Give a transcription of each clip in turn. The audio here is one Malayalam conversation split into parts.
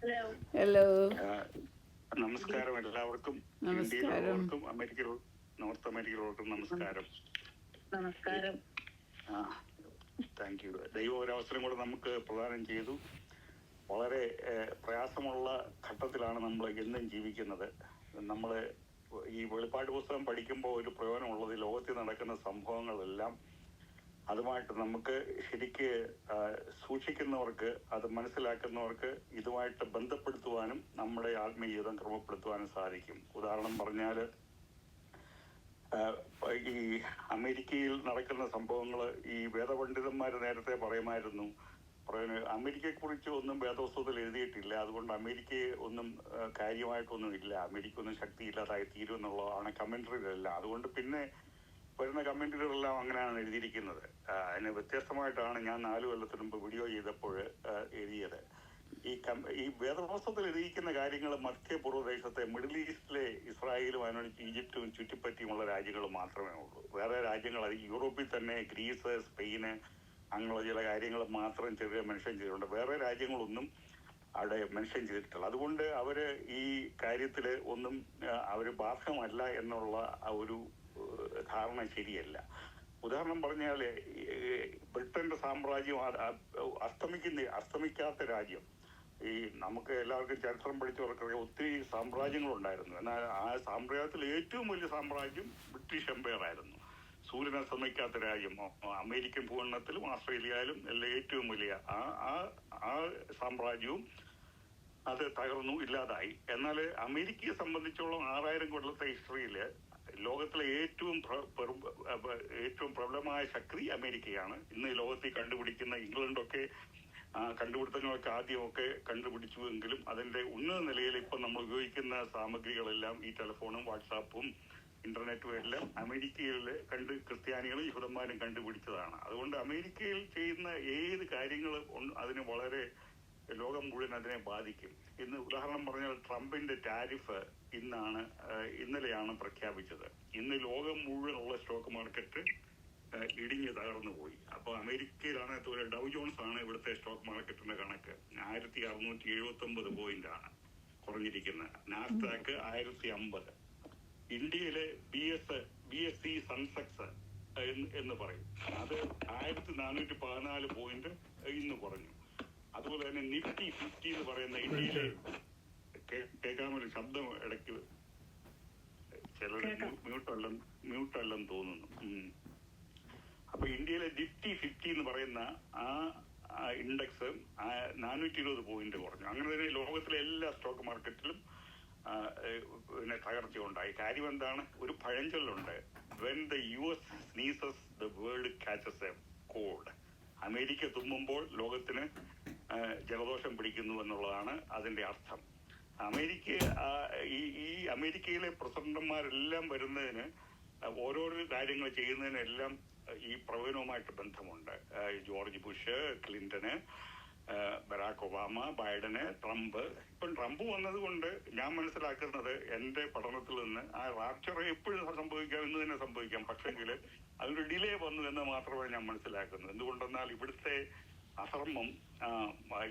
ഹലോ. നമസ്കാരം എല്ലാവർക്കും. നമസ്കാരം. ഇന്ത്യയിലുള്ളവർക്കും നോർത്ത് അമേരിക്കയിലുള്ളവർക്കും നമസ്കാരം. നമസ്കാരം. Thank you. ദൈവം ഒരവസരം കൂടെ നമുക്ക് പ്രദാനം ചെയ്തു. വളരെ പ്രയാസമുള്ള ഘട്ടത്തിലാണ് നമ്മൾ എന്നും ജീവിക്കുന്നത്. നമ്മൾ ഈ വെളിപ്പാട് പുസ്തകം പഠിക്കുമ്പോൾ ഒരു പ്രയോജനമുള്ളത് ലോകത്തിൽ നടക്കുന്ന സംഭവങ്ങളെല്ലാം അതുമായിട്ട് നമുക്ക് ശരിക്ക് സൂക്ഷിക്കുന്നവർക്ക്, അത് മനസ്സിലാക്കുന്നവർക്ക് ഇതുമായിട്ട് ബന്ധപ്പെടുത്തുവാനും നമ്മുടെ ആത്മീയ ജീവിതം ക്രമപ്പെടുത്തുവാനും സാധിക്കും. ഉദാഹരണം പറഞ്ഞാൽ, ഈ അമേരിക്കയിൽ നടക്കുന്ന സംഭവങ്ങൾ ഈ വേദപണ്ഡിതന്മാർ നേരത്തെ പറയുമായിരുന്നു, അമേരിക്കയെക്കുറിച്ച് ഒന്നും വേദപുസ്തകത്തിൽ എഴുതിയിട്ടില്ല, അതുകൊണ്ട് അമേരിക്കയെ ഒന്നും കാര്യമായിട്ടൊന്നും ഇല്ല, അമേരിക്ക ഒന്നും ശക്തിയില്ലാതായി തീരും എന്നുള്ളതാണ് കമന്ററികളെല്ലാം. അതുകൊണ്ട് പിന്നെ വരുന്ന കമന്റുകളെല്ലാം അങ്ങനെയാണ് എഴുതിയിരിക്കുന്നത്. അതിന് വ്യത്യസ്തമായിട്ടാണ് ഞാൻ 4 കൊല്ലത്തിന് മുമ്പ് വീഡിയോ ചെയ്തപ്പോൾ എഴുതിയത്. ഈ വേദപുസ്തകത്തിൽ എഴുതിയിരിക്കുന്ന കാര്യങ്ങൾ മധ്യപൂർവ്വദേശത്തെ മിഡിൽ ഈസ്റ്റിലെ ഇസ്രായേലും അതിനോട് ഈജിപ്തും ചുറ്റിപ്പറ്റിയുമുള്ള രാജ്യങ്ങൾ മാത്രമേ ഉള്ളൂ. വേറെ രാജ്യങ്ങൾ, അത് യൂറോപ്പിൽ തന്നെ ഗ്രീസ്, സ്പെയിന്, അങ്ങനെയുള്ള ചില കാര്യങ്ങൾ മാത്രം ചെറിയ മെൻഷൻ ചെയ്തിട്ടുണ്ട്. വേറെ രാജ്യങ്ങളൊന്നും അവിടെ മെൻഷൻ ചെയ്തിട്ടില്ല. അതുകൊണ്ട് അവര് ഈ കാര്യത്തിൽ ഒന്നും അവർ ബാധകമല്ല എന്നുള്ള ഒരു ധാരണ ശരിയല്ല. ഉദാഹരണം പറഞ്ഞാൽ, ബ്രിട്ടന്റെ സാമ്രാജ്യം അസ്തമിക്കാത്ത രാജ്യം. ഈ നമുക്ക് എല്ലാവർക്കും ചരിത്രം പഠിച്ചവർക്കറിയാം, ഒത്തിരി സാമ്രാജ്യങ്ങളുണ്ടായിരുന്നു. എന്നാൽ ആ സാമ്രാജ്യത്തിൽ ഏറ്റവും വലിയ സാമ്രാജ്യം ബ്രിട്ടീഷ് എംപയർ ആയിരുന്നു. സൂര്യൻ അസ്തമിക്കാത്ത രാജ്യം അമേരിക്കൻ ഭൂഖണ്ഡത്തിലും ഓസ്ട്രേലിയയിലും എല്ലാം ഏറ്റവും വലിയ ആ സാമ്രാജ്യവും അത് തകർന്നു, ഇല്ലാതായി. എന്നാൽ അമേരിക്കയെ സംബന്ധിച്ചോളം 6000 കൊല്ലത്തെ ഹിസ്റ്ററിയില് ലോകത്തിലെ ഏറ്റവും പ്രബലമായ ശക്തി അമേരിക്കയാണ്. ഇന്ന് ലോകത്തിൽ കണ്ടുപിടിക്കുന്ന ഇംഗ്ലണ്ടൊക്കെ കണ്ടുപിടുത്തങ്ങളൊക്കെ ആദ്യമൊക്കെ കണ്ടുപിടിച്ചുവെങ്കിലും അതിന്റെ ഉന്നത നിലയിൽ ഇപ്പം നമ്മൾ ഉപയോഗിക്കുന്ന സാമഗ്രികളെല്ലാം ഈ ടെലിഫോണും വാട്സാപ്പും ഇന്റർനെറ്റും എല്ലാം അമേരിക്കയിൽ ക്രിസ്ത്യാനികളും യഹൂദന്മാരും കണ്ടുപിടിച്ചതാണ്. അതുകൊണ്ട് അമേരിക്കയിൽ ചെയ്യുന്ന ഏത് കാര്യങ്ങളും അതിന് വളരെ ലോകം മുഴുവൻ അതിനെ ബാധിക്കും. ഇന്ന് ഉദാഹരണം പറഞ്ഞാൽ, ട്രംപിന്റെ ടാരിഫ് ഇന്നലെയാണ് പ്രഖ്യാപിച്ചത്. ഇന്ന് ലോകം മുഴുവനുള്ള സ്റ്റോക്ക് മാർക്കറ്റ് ഇടിഞ്ഞ് തകർന്നു പോയി. അപ്പോൾ അമേരിക്കയിലാണ് ഡൗ ജോൺസ് ആണ് ഇവിടുത്തെ സ്റ്റോക്ക് മാർക്കറ്റിന്റെ കണക്ക്. 1679 പോയിന്റാണ് കുറഞ്ഞിരിക്കുന്നത്. നാസ്ഡാക്ക് 1050. ഇന്ത്യയിലെ BSE സെൻസെക്സ് എന്ന് പറയും, അത് 1414 പോയിന്റ് ഇന്ന് കുറഞ്ഞു. അതുപോലെ തന്നെ നിഫ്റ്റി 50 എന്ന് പറയുന്ന ഇന്ത്യയിലെ, കേൾക്കാമൊരു ശബ്ദം ഇടയ്ക്ക് ചിലർ മ്യൂട്ടല്ലെന്ന് തോന്നുന്നു. അപ്പൊ ഇന്ത്യയിലെ നിഫ്റ്റി 50 എന്ന് പറയുന്ന ആ ഇൻഡെക്സ് 420 പോയിന്റ് കുറഞ്ഞു. അങ്ങനെ തന്നെ ലോകത്തിലെ എല്ലാ സ്റ്റോക്ക് മാർക്കറ്റിലും പിന്നെ തകർച്ച ഉണ്ടായി. കാര്യം എന്താണ്? ഒരു പഴഞ്ചൊല്ലുണ്ട്, when the US sneezes the world catches a cold. America തുമ്മുമ്പോൾ ലോകത്തിന് ജലദോഷം പിടിക്കുന്നു എന്നുള്ളതാണ് അതിന്റെ അർത്ഥം. ഈ അമേരിക്കയിലെ പ്രസിഡന്റുമാരെല്ലാം വരുന്നതിന്, ഓരോരോ കാര്യങ്ങൾ ചെയ്യുന്നതിനെല്ലാം ഈ പ്രവചനവുമായിട്ട് ബന്ധമുണ്ട്. George Bush, Clinton, Barack Obama, Biden, Trump. ഇപ്പം ട്രംപ് വന്നത് കൊണ്ട് ഞാൻ മനസ്സിലാക്കുന്നത്, എന്റെ പഠനത്തിൽ നിന്ന്, ആ റാപ്ചർ എപ്പോഴും സംഭവിക്കാം, ഇന്ന് തന്നെ സംഭവിക്കാം, പക്ഷെങ്കിൽ അതിനൊരു ഡിലേ വന്നു എന്ന് മാത്രമേ ഞാൻ മനസ്സിലാക്കുന്നത്. എന്തുകൊണ്ടെന്നാൽ ഇവിടുത്തെ അധർമ്മം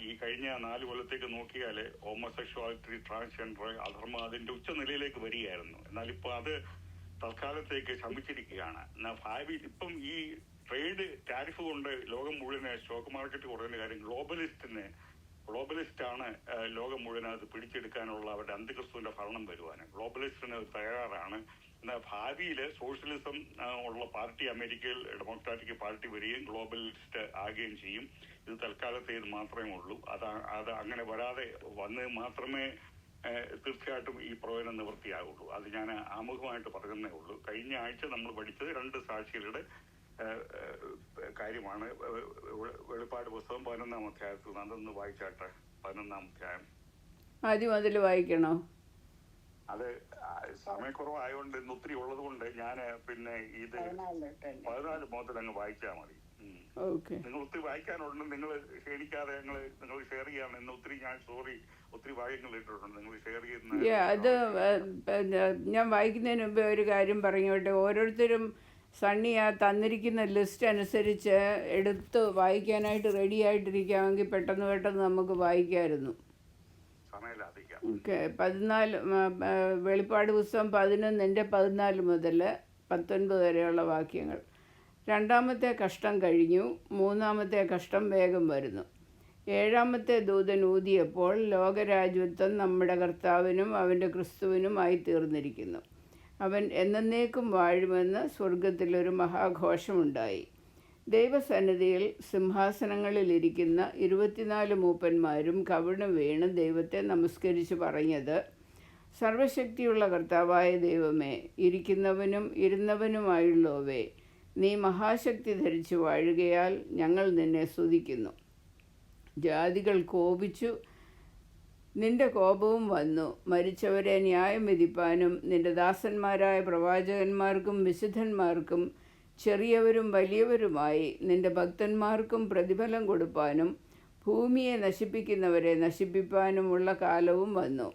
ഈ കഴിഞ്ഞ 4 കൊല്ലത്തേക്ക് നോക്കിയാൽ ഹോമോസെക്ഷുവാലിറ്റി, ട്രാൻസ്ജെൻഡർ അധർമ്മം അതിന്റെ ഉച്ചനിലയിലേക്ക് വരികയായിരുന്നു. എന്നാൽ ഇപ്പൊ അത് തൽക്കാലത്തേക്ക് ശമിച്ചിരിക്കുകയാണ്. ഭാവി ഇപ്പം ഈ ട്രേഡ് ടാരിഫ് കൊണ്ട് ലോകം മുഴുവൻ സ്റ്റോക്ക് മാർക്കറ്റ് കുറയുന്ന കാര്യം ഗ്ലോബലിസ്റ്റാണ് ലോകം മുഴുവൻ അത് പിടിച്ചെടുക്കാനുള്ള അവരുടെ അന്ത്യക്രിസ്തുവിന്റെ ഭരണം വരുവാന്. ഗ്ലോബലിസ്റ്റിന് തയ്യാറാണ്. എന്നാൽ ഭാവിയിൽ സോഷ്യലിസം ഉള്ള പാർട്ടി അമേരിക്കയിൽ ഡെമോക്രാറ്റിക് പാർട്ടി വരികയും ഗ്ലോബലിസ്റ്റ് ആകുകയും ചെയ്യും. ഇത് തൽക്കാലത്തേത് മാത്രമേ ഉള്ളൂ. അത് അങ്ങനെ വരാതെ വന്ന് മാത്രമേ തീർച്ചയായിട്ടും ഈ പ്രവചനം നിവൃത്തിയാകുള്ളൂ. അത് ഞാൻ ആമുഖമായിട്ട് പറയുന്നേ ഉള്ളൂ. കഴിഞ്ഞ ആഴ്ച നമ്മൾ പഠിച്ചത് 2 സാക്ഷികളുടെ കാര്യമാണ്. വെളിപ്പാട് പുസ്തകം 11-ാം അധ്യായത്തിൽ. അതൊന്ന് വായിച്ചാട്ടെ. 11-ാം അധ്യായം ആദ്യം അതിൽ വായിക്കണോ? അത് സമയക്കുറവായതുകൊണ്ട് ഇന്ന് ഒത്തിരി ഉള്ളത് കൊണ്ട് ഞാൻ പിന്നെ ഇത് 14 മുതൽ അങ്ങ് വായിച്ചാൽ മതി. നിങ്ങൾ ഒത്തിരി വായിക്കാനുണ്ട്. നിങ്ങൾ ക്ഷണിക്കാതെ നിങ്ങൾ ഷെയർ ചെയ്യാണ്. ഇന്ന് ഒത്തിരി ഒത്തിരി വാക്യങ്ങൾ ഇട്ടിട്ടുണ്ട്. നിങ്ങൾ ഷെയർ ചെയ്യുന്ന അത് ഞാൻ വായിക്കുന്നതിന് മുമ്പ് ഒരു കാര്യം പറഞ്ഞോട്ടെ. ഓരോരുത്തരും സണ്ണി ആ തന്നിരിക്കുന്ന ലിസ്റ്റ് അനുസരിച്ച് എടുത്ത് വായിക്കാനായിട്ട് റെഡി ആയിട്ടിരിക്കാമെങ്കിൽ പെട്ടെന്ന് നമുക്ക് വായിക്കാമായിരുന്നു. സമയലാധിക്കാം. ഓക്കെ. 14 വെളിപ്പാട് പുസ്തകം 11:14 മുതൽ 19 വരെയുള്ള വാക്യങ്ങൾ. രണ്ടാമത്തെ കഷ്ടം കഴിഞ്ഞു, മൂന്നാമത്തെ കഷ്ടം വേഗം വരുന്നു. ഏഴാമത്തെ ദൂതൻ ഊതിയപ്പോൾ ലോകരാജ്യത്വം നമ്മുടെ കർത്താവിനും അവൻ്റെ ക്രിസ്തുവിനുമായി തീർന്നിരിക്കുന്നു. അവൻ എന്നേക്കും വാഴുമെന്ന് സ്വർഗത്തിലൊരു മഹാഘോഷമുണ്ടായി. ദൈവസന്നിധിയിൽ സിംഹാസനങ്ങളിലിരിക്കുന്ന 24 മൂപ്പന്മാരും കവിണ് വീണ് ദൈവത്തെ നമസ്കരിച്ച് പറഞ്ഞത്, സർവശക്തിയുള്ള കർത്താവായ ദൈവമേ, ഇരിക്കുന്നവനും ഇരുന്നവനുമായുള്ളവേ, നീ മഹാശക്തി ധരിച്ചു വാഴുകയാൽ ഞങ്ങൾ നിന്നെ സ്തുതിക്കുന്നു. ജാതികൾ കോപിച്ചു, നിന്റെ കോപവും വന്നു. മരിച്ചവരെ ന്യായം വിധിപ്പാനും നിന്റെ ദാസന്മാരായ പ്രവാചകന്മാർക്കും വിശുദ്ധന്മാർക്കും ചെറിയവരും വലിയവരുമായി നിന്റെ ഭക്തന്മാർക്കും പ്രതിഫലം കൊടുപ്പാനും ഭൂമിയെ നശിപ്പിക്കുന്നവരെ നശിപ്പിപ്പാനുമുള്ള കാലവും വന്നു.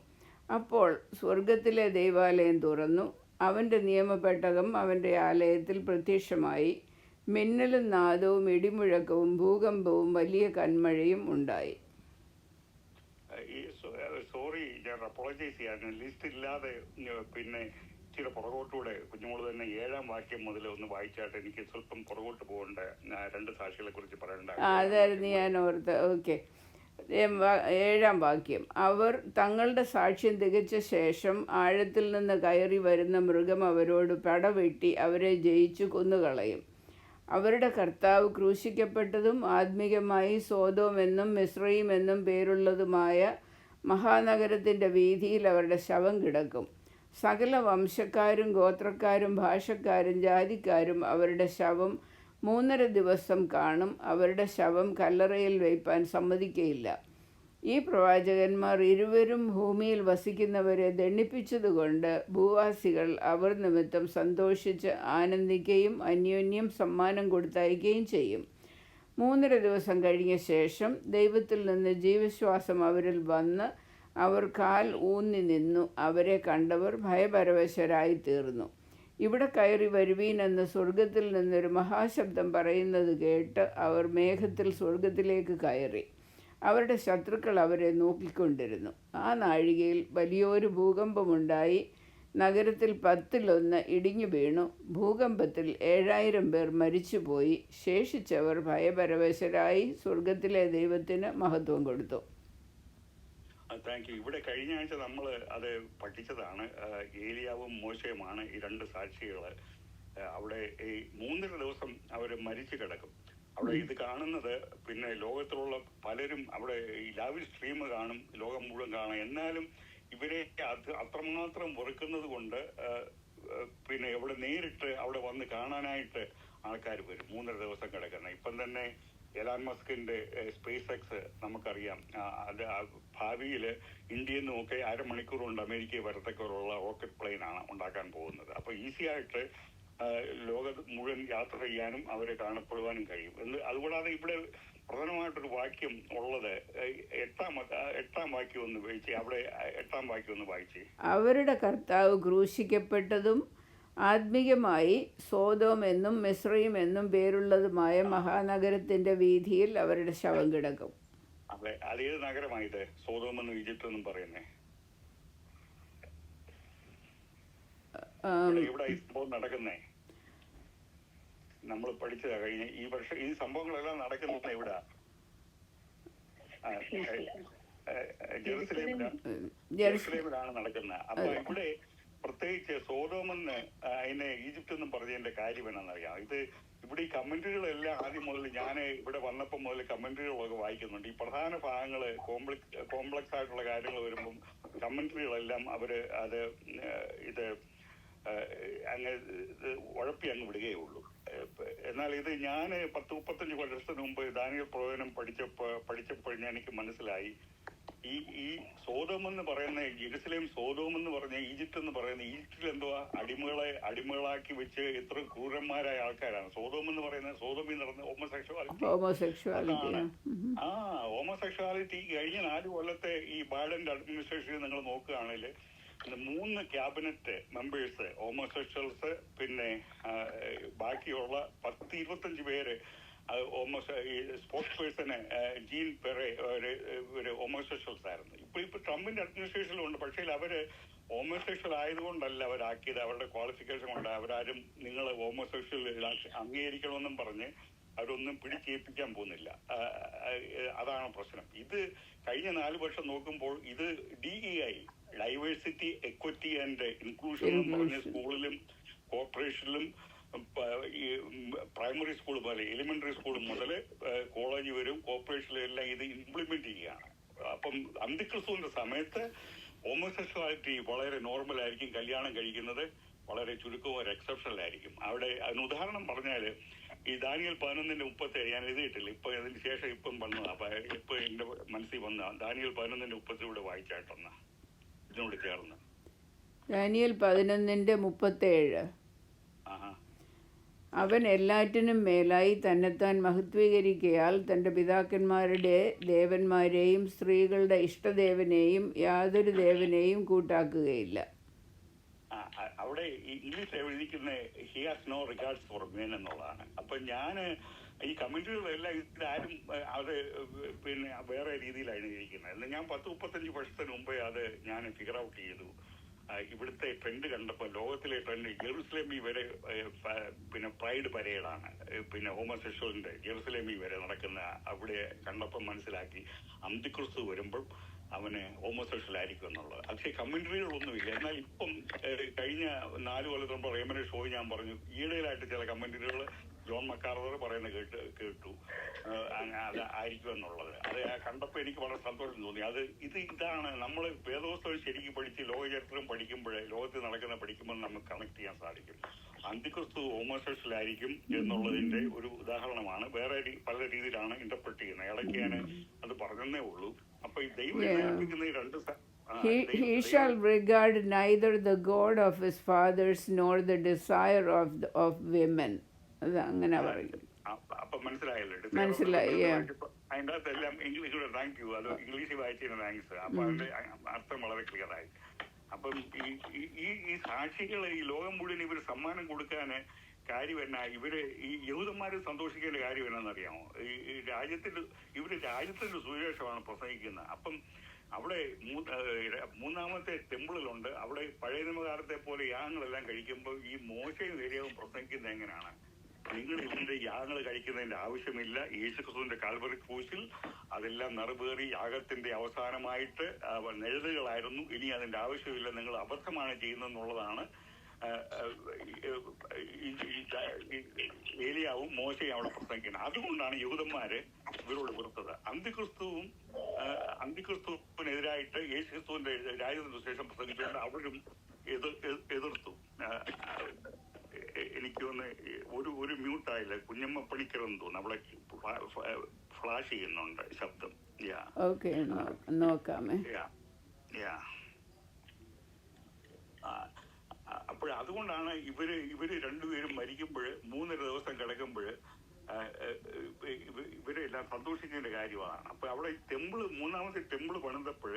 അപ്പോൾ സ്വർഗത്തിലെ ദൈവാലയം തുറന്നു, അവൻ്റെ നിയമപെട്ടകം അവൻ്റെ ആലയത്തിൽ പ്രത്യക്ഷമായി. മിന്നലും നാദവും ഇടിമുഴക്കവും ഭൂകമ്പവും വലിയ കന്മഴയും ഉണ്ടായി. സോറി, ഞാൻ അപ്പോളജൈസ് ചെയ്യാൻ ലിസ്റ്റ് ഇല്ലാതെ പിന്നെ ഇച്ചിരി പുറകോട്ടൂടെ കുഞ്ഞുമോള് തന്നെ 7-ാം വാക്യം മുതൽ ഒന്ന് വായിച്ചായിട്ട് എനിക്ക് സ്വല്പം പുറകോട്ട് പോകേണ്ട 2 സാക്ഷികളെ കുറിച്ച് പറയണ്ട. അതായിരുന്നു ഞാൻ ഓർത്ത്. ഓക്കെ. 7-ാം വാക്യം. അവർ തങ്ങളുടെ സാക്ഷ്യം തികച്ച ശേഷം ആഴത്തിൽ നിന്ന് കയറി വരുന്ന മൃഗം അവരോട് പടവെട്ടി അവരെ ജയിച്ചു കൊന്നുകളയും. അവരുടെ കർത്താവ് ക്രൂശിക്കപ്പെട്ടതും ആത്മീകമായി സോദോം എന്നും മിസ്രയീം എന്നും പേരുള്ളതുമായ മഹാനഗരത്തിൻ്റെ വീതിയിൽ അവരുടെ ശവം കിടക്കും. സകല വംശക്കാരും ഗോത്രക്കാരും ഭാഷക്കാരും ജാതിക്കാരും അവരുടെ ശവം 3.5 ദിവസം കാണും. അവരുടെ ശവം കല്ലറയിൽ വയ്പ്പാൻ സമ്മതിക്കയില്ല. ഈ പ്രവാചകന്മാർ ഇരുവരും ഭൂമിയിൽ വസിക്കുന്നവരെ ദണ്ഡിപ്പിച്ചതുകൊണ്ട് ഭൂവാസികൾ അവർ നിമിത്തം സന്തോഷിച്ച് ആനന്ദിക്കുകയും അന്യോന്യം സമ്മാനം കൊടുത്തയക്കുകയും ചെയ്യും. 3.5 ദിവസം കഴിഞ്ഞ ശേഷം ദൈവത്തിൽ നിന്ന് ജീവശ്വാസം അവരിൽ വന്ന് അവർ കാൽ ഊന്നി നിന്നു. അവരെ കണ്ടവർ ഭയപരവശരായി തീർന്നു. ഇവിടെ കയറി വരുവീനെന്ന് സ്വർഗത്തിൽ നിന്നൊരു മഹാശബ്ദം പറയുന്നത് കേട്ട് അവർ മേഘത്തിൽ സ്വർഗത്തിലേക്ക് കയറി. അവരുടെ ശത്രുക്കൾ അവരെ നോക്കിക്കൊണ്ടിരുന്നു. ആ നാഴികയിൽ വലിയൊരു ഭൂകമ്പമുണ്ടായി. നഗരത്തിൽ 10-1 ഇടിഞ്ഞു വീണു. ഭൂകമ്പത്തിൽ 7000 പേർ മരിച്ചുപോയി. ശേഷിച്ചവർ ഭയപരവശരായി സ്വർഗത്തിലെ ദൈവത്തിന് മഹത്വം കൊടുത്തു. Thank you. ഇവിടെ കഴിഞ്ഞ ആഴ്ച നമ്മൾ അത് പഠിച്ചതാണ്. ഏലിയാവും മോശയുമാണ് ഈ 2 സാക്ഷികൾ. അവിടെ ഈ 3.5 ദിവസം അവർ മരിച്ചു കിടക്കും. അവിടെ ഇത് കാണുന്നത് പിന്നെ ലോകത്തിലുള്ള പലരും അവിടെ ഈ ലൈവ് സ്ട്രീം കാണും, ലോകം മുഴുവൻ കാണും. എന്നാലും ഇവരെ അത്രമാത്രം വെറുക്കുന്നത് കൊണ്ട് പിന്നെ അവിടെ നേരിട്ട് അവിടെ വന്ന് കാണാനായിട്ട് ആൾക്കാർ വരും. 3.5 ദിവസം കിടക്കുന്നത്. ഇപ്പം തന്നെ എലാൻ മസ്കിന്റെ സ്പേസ് എക്സ് നമുക്കറിയാം. അത് ഭാവിയിൽ ഇന്ത്യയിൽ നിന്നൊക്കെ 1/2 മണിക്കൂർ കൊണ്ട് അമേരിക്കയിൽ വരത്തക്കുള്ള റോക്കറ്റ് പ്ലെയിൻ ആണ് ഉണ്ടാക്കാൻ പോകുന്നത്. അപ്പൊ ഈസി ആയിട്ട് ലോകത്ത് മുഴുവൻ യാത്ര ചെയ്യാനും അവരെ കാണപ്പെടുവാനും കഴിയും. അതുകൂടാതെ ഇവിടെ പ്രധാനമായിട്ടൊരു വാക്യം ഉള്ളത് 8-ാം വാക്യം ഒന്ന് വായിച്ചേ. അവിടെ 8-ാം വാക്യം ഒന്ന് വായിച്ചേ. അവരുടെ കർത്താവ് ക്രൂശിക്കപ്പെട്ടതും ആത്മീകമായി സോദോം എന്നും മിസ്രയീം എന്നും പേരുള്ളതുമായ മഹാനഗരത്തിന്റെ വീതിയിൽ അവരുടെ ശവം കിടക്കും. അതെ, അതേത് നഗരമായത്? സോദോം എന്നും ഈജിപ്ത് എന്നും പറയുന്നേ. ഇവിടെ ഈ സംഭവം നടക്കുന്നേ നമ്മൾ പഠിച്ചതാ കഴിഞ്ഞ ഈ വർഷം. ഈ സംഭവങ്ങളെല്ലാം നടക്കുന്നത് ഇവിടെ ജെറുസലേമിലാണ് നടക്കുന്നത്. അപ്പൊ ഇവിടെ പ്രത്യേകിച്ച് സോദോമെന്ന് അതിനെ ഈജിപ്ത് എന്നും പറഞ്ഞതിന്റെ കാര്യം എന്നാണെന്നറിയാം. ഇത് ഇവിടെ ഈ കമന്ററികളെല്ലാം ആദ്യം മുതൽ ഞാൻ ഇവിടെ വന്നപ്പോൾ മുതൽ കമന്ററികളൊക്കെ വായിക്കുന്നുണ്ട്. ഈ പ്രധാന ഭാഗങ്ങള് കോംപ്ലക്സ് ആയിട്ടുള്ള കാര്യങ്ങൾ വരുമ്പം കമന്ററികളെല്ലാം അവര് അത് ഇത് അങ്ങ് ഉഴപ്പി അങ്ങ് വിടുകയേ ഉള്ളൂ. എന്നാൽ ഇത് ഞാൻ 10-35 വർഷത്തിന് മുമ്പ് ദാനിയേൽ പ്രവചനം പഠിച്ചപ്പോൾ എനിക്ക് മനസ്സിലായി ഈ സോദോം എന്ന് പറയുന്ന ജെറുസലേം, സോദോം എന്ന് പറഞ്ഞ ഈജിപ്ത് എന്ന് പറയുന്ന ഈജിപ്തിൽ എന്തുവാ അടിമകളാക്കി വെച്ച് എത്ര ക്രൂരന്മാരായ ആൾക്കാരാണ്. സോദോം എന്ന് പറയുന്നത് സോദോമിൽ നടന്ന ഹോമോസെക്ഷുവാലിറ്റി. ഹോമോസെക്ഷുവാലിറ്റി കഴിഞ്ഞ 4 കൊല്ലത്തെ ഈ ബൈഡന്റെ അഡ്മിനിസ്ട്രേഷനിൽ നിങ്ങൾ നോക്കുകയാണെങ്കിൽ 3 ക്യാബിനറ്റ് മെമ്പേഴ്സ് ഹോമോസെക്ഷൽസ്, പിന്നെ ബാക്കിയുള്ള 10-25 പേര് സ്പോർട്സ് പേഴ്സണ് ജീൻ പെറെ ഒരു ഹോമോസെക്ഷൽസ് ആയിരുന്നു. ഇപ്പൊ ട്രംപിന്റെ അഡ്മിനിസ്ട്രേഷനിലുണ്ട്. പക്ഷേ അവര് ഹോമോസെക്ഷൽ ആയതുകൊണ്ടല്ല അവരാക്കിയത്, അവരുടെ ക്വാളിഫിക്കേഷൻ കൊണ്ട്. അവരാരും നിങ്ങൾ ഹോമോസെക്ഷൽ അംഗീകരിക്കണമെന്നും പറഞ്ഞ് അവരൊന്നും പിടിച്ചേൽപ്പിക്കാൻ പോകുന്നില്ല. അതാണ് പ്രശ്നം. ഇത് കഴിഞ്ഞ 4 വർഷം നോക്കുമ്പോൾ ഇത് DEI, diversity, equity and inclusion എന്ന് പറഞ്ഞ സ്കൂളിലും കോർപ്പറേഷനിലും പ്രൈമറി സ്കൂൾ മുതൽ എലിമെന്ററി സ്കൂൾ മുതൽ കോളേജ് വരും കോർപ്പറേഷനിലും എല്ലാം ഇത് ഇംപ്ലിമെന്റ് ചെയ്യുകയാണ്. അപ്പം അന്തിക്രിസ്തുവിന്റെ സമയത്ത് ഹോമോസെക്ഷുവാലിറ്റി വളരെ നോർമൽ ആയിരിക്കും. കല്യാണം കഴിക്കുന്നത് വളരെ ചുരുക്കവും ഒരു എക്സെപ്ഷണൽ ആയിരിക്കും. അവിടെ അതിന് ഉദാഹരണം പറഞ്ഞാൽ ഈ ദാനിയേൽ 11:37 ഞാൻ എഴുതിയിട്ടില്ല, ഇപ്പൊ അതിന് ശേഷം ഇപ്പം വന്നതാ. അപ്പൊ ഇപ്പൊ എന്റെ മനസ്സിൽ വന്ന ദാനിയേൽ 11:37 വായിച്ചായിട്ടൊന്ന് ഇതിനോട് ചേർന്ന്. ദാനിയേൽ 11:37. അവൻ എല്ലാറ്റിനും മേലായി തന്നെത്താൻ മഹത്വീകരിക്കയാൽ തൻ്റെ പിതാക്കന്മാരുടെ ദേവന്മാരെയും സ്ത്രീകളുടെ ഇഷ്ടദേവനെയും യാതൊരു ദേവനെയും കൂട്ടാക്കുകയില്ല. അവിടെ ഇംഗ്ലീഷ് എഴുതിക്കുന്ന he has no regards for men എന്നുള്ളതാണ്. അപ്പൊ ഞാൻ ഈ കമന്റുകളെല്ലാം ഇതാരും അത് പിന്നെ വേറെ രീതിയിലാണ് എഴുതിയിരിക്കുന്നത്. ഞാൻ 10-35 വർഷത്തിന് മുമ്പേ അത് ഞാൻ ഫിഗർ ഔട്ട് ചെയ്തു. ഇവിടുത്തെ ട്രെൻഡ് കണ്ടപ്പോൾ ലോകത്തിലെ ട്രെൻഡ് ജെറുസലേമിൽ വരെ പിന്നെ പ്രൈഡ് പരേഡാണ്. പിന്നെ ഹോമോസെക്ഷലിന്റെ ജെറുസലേമിൽ വരെ നടക്കുന്ന അവിടെ കണ്ടപ്പോൾ മനസ്സിലാക്കി അന്തിക്രിസ്തു വരുമ്പോൾ അവന് ഹോമോസെക്ഷൽ ആയിരിക്കും എന്നുള്ളത്. പക്ഷേ കമന്ററികളൊന്നുമില്ല. എന്നാൽ ഇപ്പം കഴിഞ്ഞ 4 കൊല്ലത്തിന് മുമ്പ് റേമനെ ഷോ ഞാൻ പറഞ്ഞു, ഈയിടെയിലായിട്ട് ചില കമന്ററികൾ ജോൺ മക്കാർദർ പറയുന്നത് കേട്ടു അത് ആയിരിക്കും എന്നുള്ളത്. അത് കണ്ടപ്പോൾ എനിക്ക് വളരെ സന്തോഷം തോന്നി. ഇതാണ് നമ്മൾ വേദപുസ്തകം ശരിക്കും പഠിച്ച് ലോകചരിത്രം പഠിക്കുമ്പോഴേ ലോകത്തിൽ നടക്കുന്ന പഠിക്കുമ്പോൾ നമുക്ക് കണക്ട് ചെയ്യാൻ സാധിക്കും. അന്തിക്രിസ്തു ഹോമോസെക്ഷൽ ആയിരിക്കും എന്നുള്ളതിന്റെ ഒരു ഉദാഹരണമാണ്. വേറെ പല രീതിയിലാണ് ഇന്റർപ്രറ്റ് ചെയ്യുന്നത്. ഇടയ്ക്ക് ഞാൻ അത് പറഞ്ഞതേ ഉള്ളൂ. അപ്പൊ ഈ ദൈവം ഏൽപ്പിക്കുന്ന ഈ രണ്ട് He shall regard neither the God of his fathers nor the desire of women. അത് അങ്ങനെ പറയും. അപ്പൊ മനസ്സിലായല്ലോ? മനസ്സിലായി. അതിൻ്റെ അകത്തെല്ലാം ഇംഗ്ലീഷിലൂടെ താങ്ക് യു, അത് ഇംഗ്ലീഷിൽ വായിച്ചതിന് താങ്ക്സ്. അപ്പൊ അതിന്റെ അർത്ഥം വളരെ ക്ലിയർ ആയി. അപ്പം ഈ സാക്ഷികൾ ഈ ലോകം മുഴുവൻ ഇവർ സമ്മാനം കൊടുക്കാന് കാര്യം എന്നാ, ഇവര് ഈ യഹൂദന്മാരെ സന്തോഷിക്കേണ്ട കാര്യം എന്നാണെന്നറിയാമോ? ഈ രാജ്യത്തിന്റെ സുവിശേഷമാണ് പ്രസംഗിക്കുന്നത്. അപ്പം അവിടെ 3ാമത്തെ ടെമ്പിളിലുണ്ട്. അവിടെ പഴയ നിയമകാലത്തെ പോലെ യാഗങ്ങളെല്ലാം കഴിക്കുമ്പോൾ ഈ മോശയും ഏരിയവും പ്രസംഗിക്കുന്നത് എങ്ങനെയാണ്? നിങ്ങൾ ഇതിന്റെ യാഗങ്ങൾ കഴിക്കുന്നതിന്റെ ആവശ്യമില്ല. യേശുക്രിസ്തുവിന്റെ കാൽവറി ക്രൂശിൽ അതെല്ലാം നിറവേറി യാഗത്തിന്റെ അവസാനമായിട്ട് നിഴലുകളായിരുന്നു. ഇനി അതിന്റെ ആവശ്യമില്ല, നിങ്ങൾ അബദ്ധമാണ് ചെയ്യുന്നതെന്നുള്ളതാണ് ഏലിയാവും മോശയും അവിടെ പ്രസംഗിക്കുന്നത്. അതുകൊണ്ടാണ് യഹൂദന്മാര് ഇവരോട് വെറുത്തത്. അന്തിക്രിസ്തുവിനെതിരായിട്ട് യേശുക്രിസ്തുവിന്റെ രാജ്യത്തിന് ശേഷം പ്രസംഗിച്ചുകൊണ്ട് അവരും എതിർത്തു. എനിക്ക് തോന്നുന്നു ഒരു മ്യൂട്ടായില്ല, കുഞ്ഞമ്മ പണിക്കരെന്ന് തോന്നുന്നു, അവിടെ ഫ്ലാഷ് ചെയ്യുന്നുണ്ട് ശബ്ദം. നോക്കാമേ. അപ്പോൾ അതുകൊണ്ടാണ് ഇവര് രണ്ടുപേരും മരിക്കുമ്പോൾ 3 ദിവസം കിടക്കുമ്പോൾ ഇവരെല്ലാം സന്തോഷിക്കേണ്ട കാര്യമാണ്. അപ്പൊ അവിടെ ടെമ്പിള് 3ാമത്തെ ടെമ്പിള് പണിതപ്പോൾ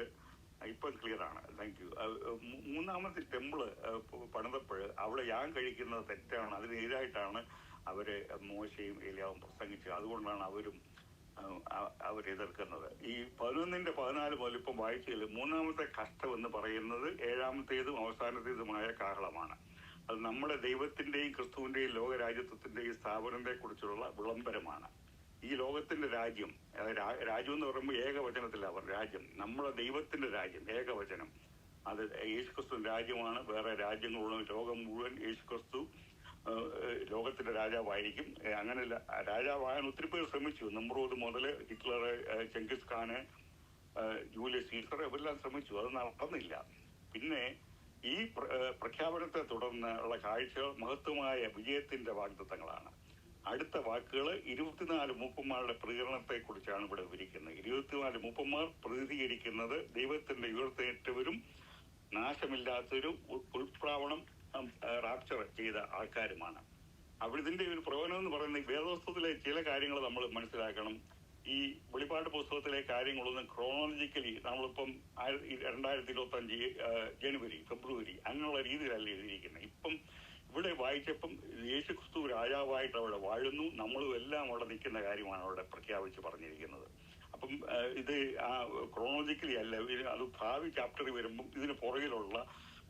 ഇപ്പം ക്ലിയർ ആണ്, താങ്ക് യു. 3ാമത്തെ ടെമ്പിള് പണിതപ്പോൾ അവിടെ യാഗം കഴിക്കുന്നത് തെറ്റാണ്, അതിനെതിരായിട്ടാണ് അവര് മോശയും ഏലിയാവും പ്രസംഗിച്ചത്. അതുകൊണ്ടാണ് അവരെതിർക്കുന്നത്. ഈ 11:14 മുതൽ ഇപ്പം വായിച്ചതിൽ 3ാമത്തെ കഷ്ടം എന്ന് പറയുന്നത് 7ാമത്തേതും അവസാനത്തേതുമായ കാഹളമാണ്. അത് നമ്മുടെ ദൈവത്തിന്റെയും ക്രിസ്തുവിന്റെയും ലോകരാജ്യത്വത്തിന്റെയും സ്ഥാപനത്തെ കുറിച്ചുള്ള വിളംബരമാണ്. ഈ ലോകത്തിന്റെ രാജ്യം എന്ന് പറയുമ്പോൾ ഏകവചനത്തിലാണ് രാജ്യം, നമ്മുടെ ദൈവത്തിന്റെ രാജ്യം ഏകവചനം. അത് യേശുക്രിസ്തുവിന്റെ രാജ്യമാണ്. വേറെ രാജ്യങ്ങളുള്ള ലോകം മുഴുവൻ യേശുക്രിസ്തു ലോകത്തിന്റെ രാജാവായിരിക്കും. അങ്ങനെ രാജാവാകാൻ ഒത്തിരി പേർ ശ്രമിച്ചു. നമ്രൂദ് മുതൽ Hitler, Genghis Khan, Julius Caesar ഇവരെല്ലാം ശ്രമിച്ചു, അത് നടന്നില്ല. പിന്നെ ഈ പ്രഖ്യാപനത്തെ തുടർന്ന് ഉള്ള കാഴ്ചകൾ മഹത്വമായ വിജയത്തിന്റെ വാഗ്ദത്തങ്ങളാണ്. അടുത്ത വാക്കുകൾ 24 മൂപ്പന്മാരുടെ പ്രതികരണത്തെ കുറിച്ചാണ് ഇവിടെ വിവരിക്കുന്നത്. 24 മൂപ്പന്മാർ പ്രതിനിധീകരിക്കുന്നത് ദൈവത്തിന്റെ ഉയർത്തെഴുന്നേറ്റവരും നാശമില്ലാത്തവരും ഉൾപ്രാവണം റാപ്ചർ ചെയ്ത ആൾക്കാരുമാണ്. അവിടെ ഇതിന്റെ ഒരു പ്രവചനം എന്ന് പറയുന്നത് വേദപുസ്തകത്തിലെ ചില കാര്യങ്ങൾ നമ്മൾ മനസ്സിലാക്കണം. ഈ വെളിപ്പാട് പുസ്തകത്തിലെ കാര്യങ്ങളൊന്നും ക്രോണോളജിക്കലി നമ്മളിപ്പം 2025 ജനുവരി, ഫെബ്രുവരി അങ്ങനെയുള്ള രീതിയിലല്ല എഴുതിയിരിക്കുന്നത്. ഇപ്പം ഇവിടെ വായിച്ചപ്പം യേശുക്രിസ്തു രാജാവായിട്ട് അവിടെ വാഴുന്നു, നമ്മളും എല്ലാം അവിടെ നിൽക്കുന്ന കാര്യമാണ് അവിടെ പ്രഖ്യാപിച്ച് പറഞ്ഞിരിക്കുന്നത്. അപ്പം ഇത് ക്രോണോളജിക്കലി അല്ല, അത് ഭാവി ചാപ്റ്ററിൽ വരുമ്പം ഇതിന് പുറകിലുള്ള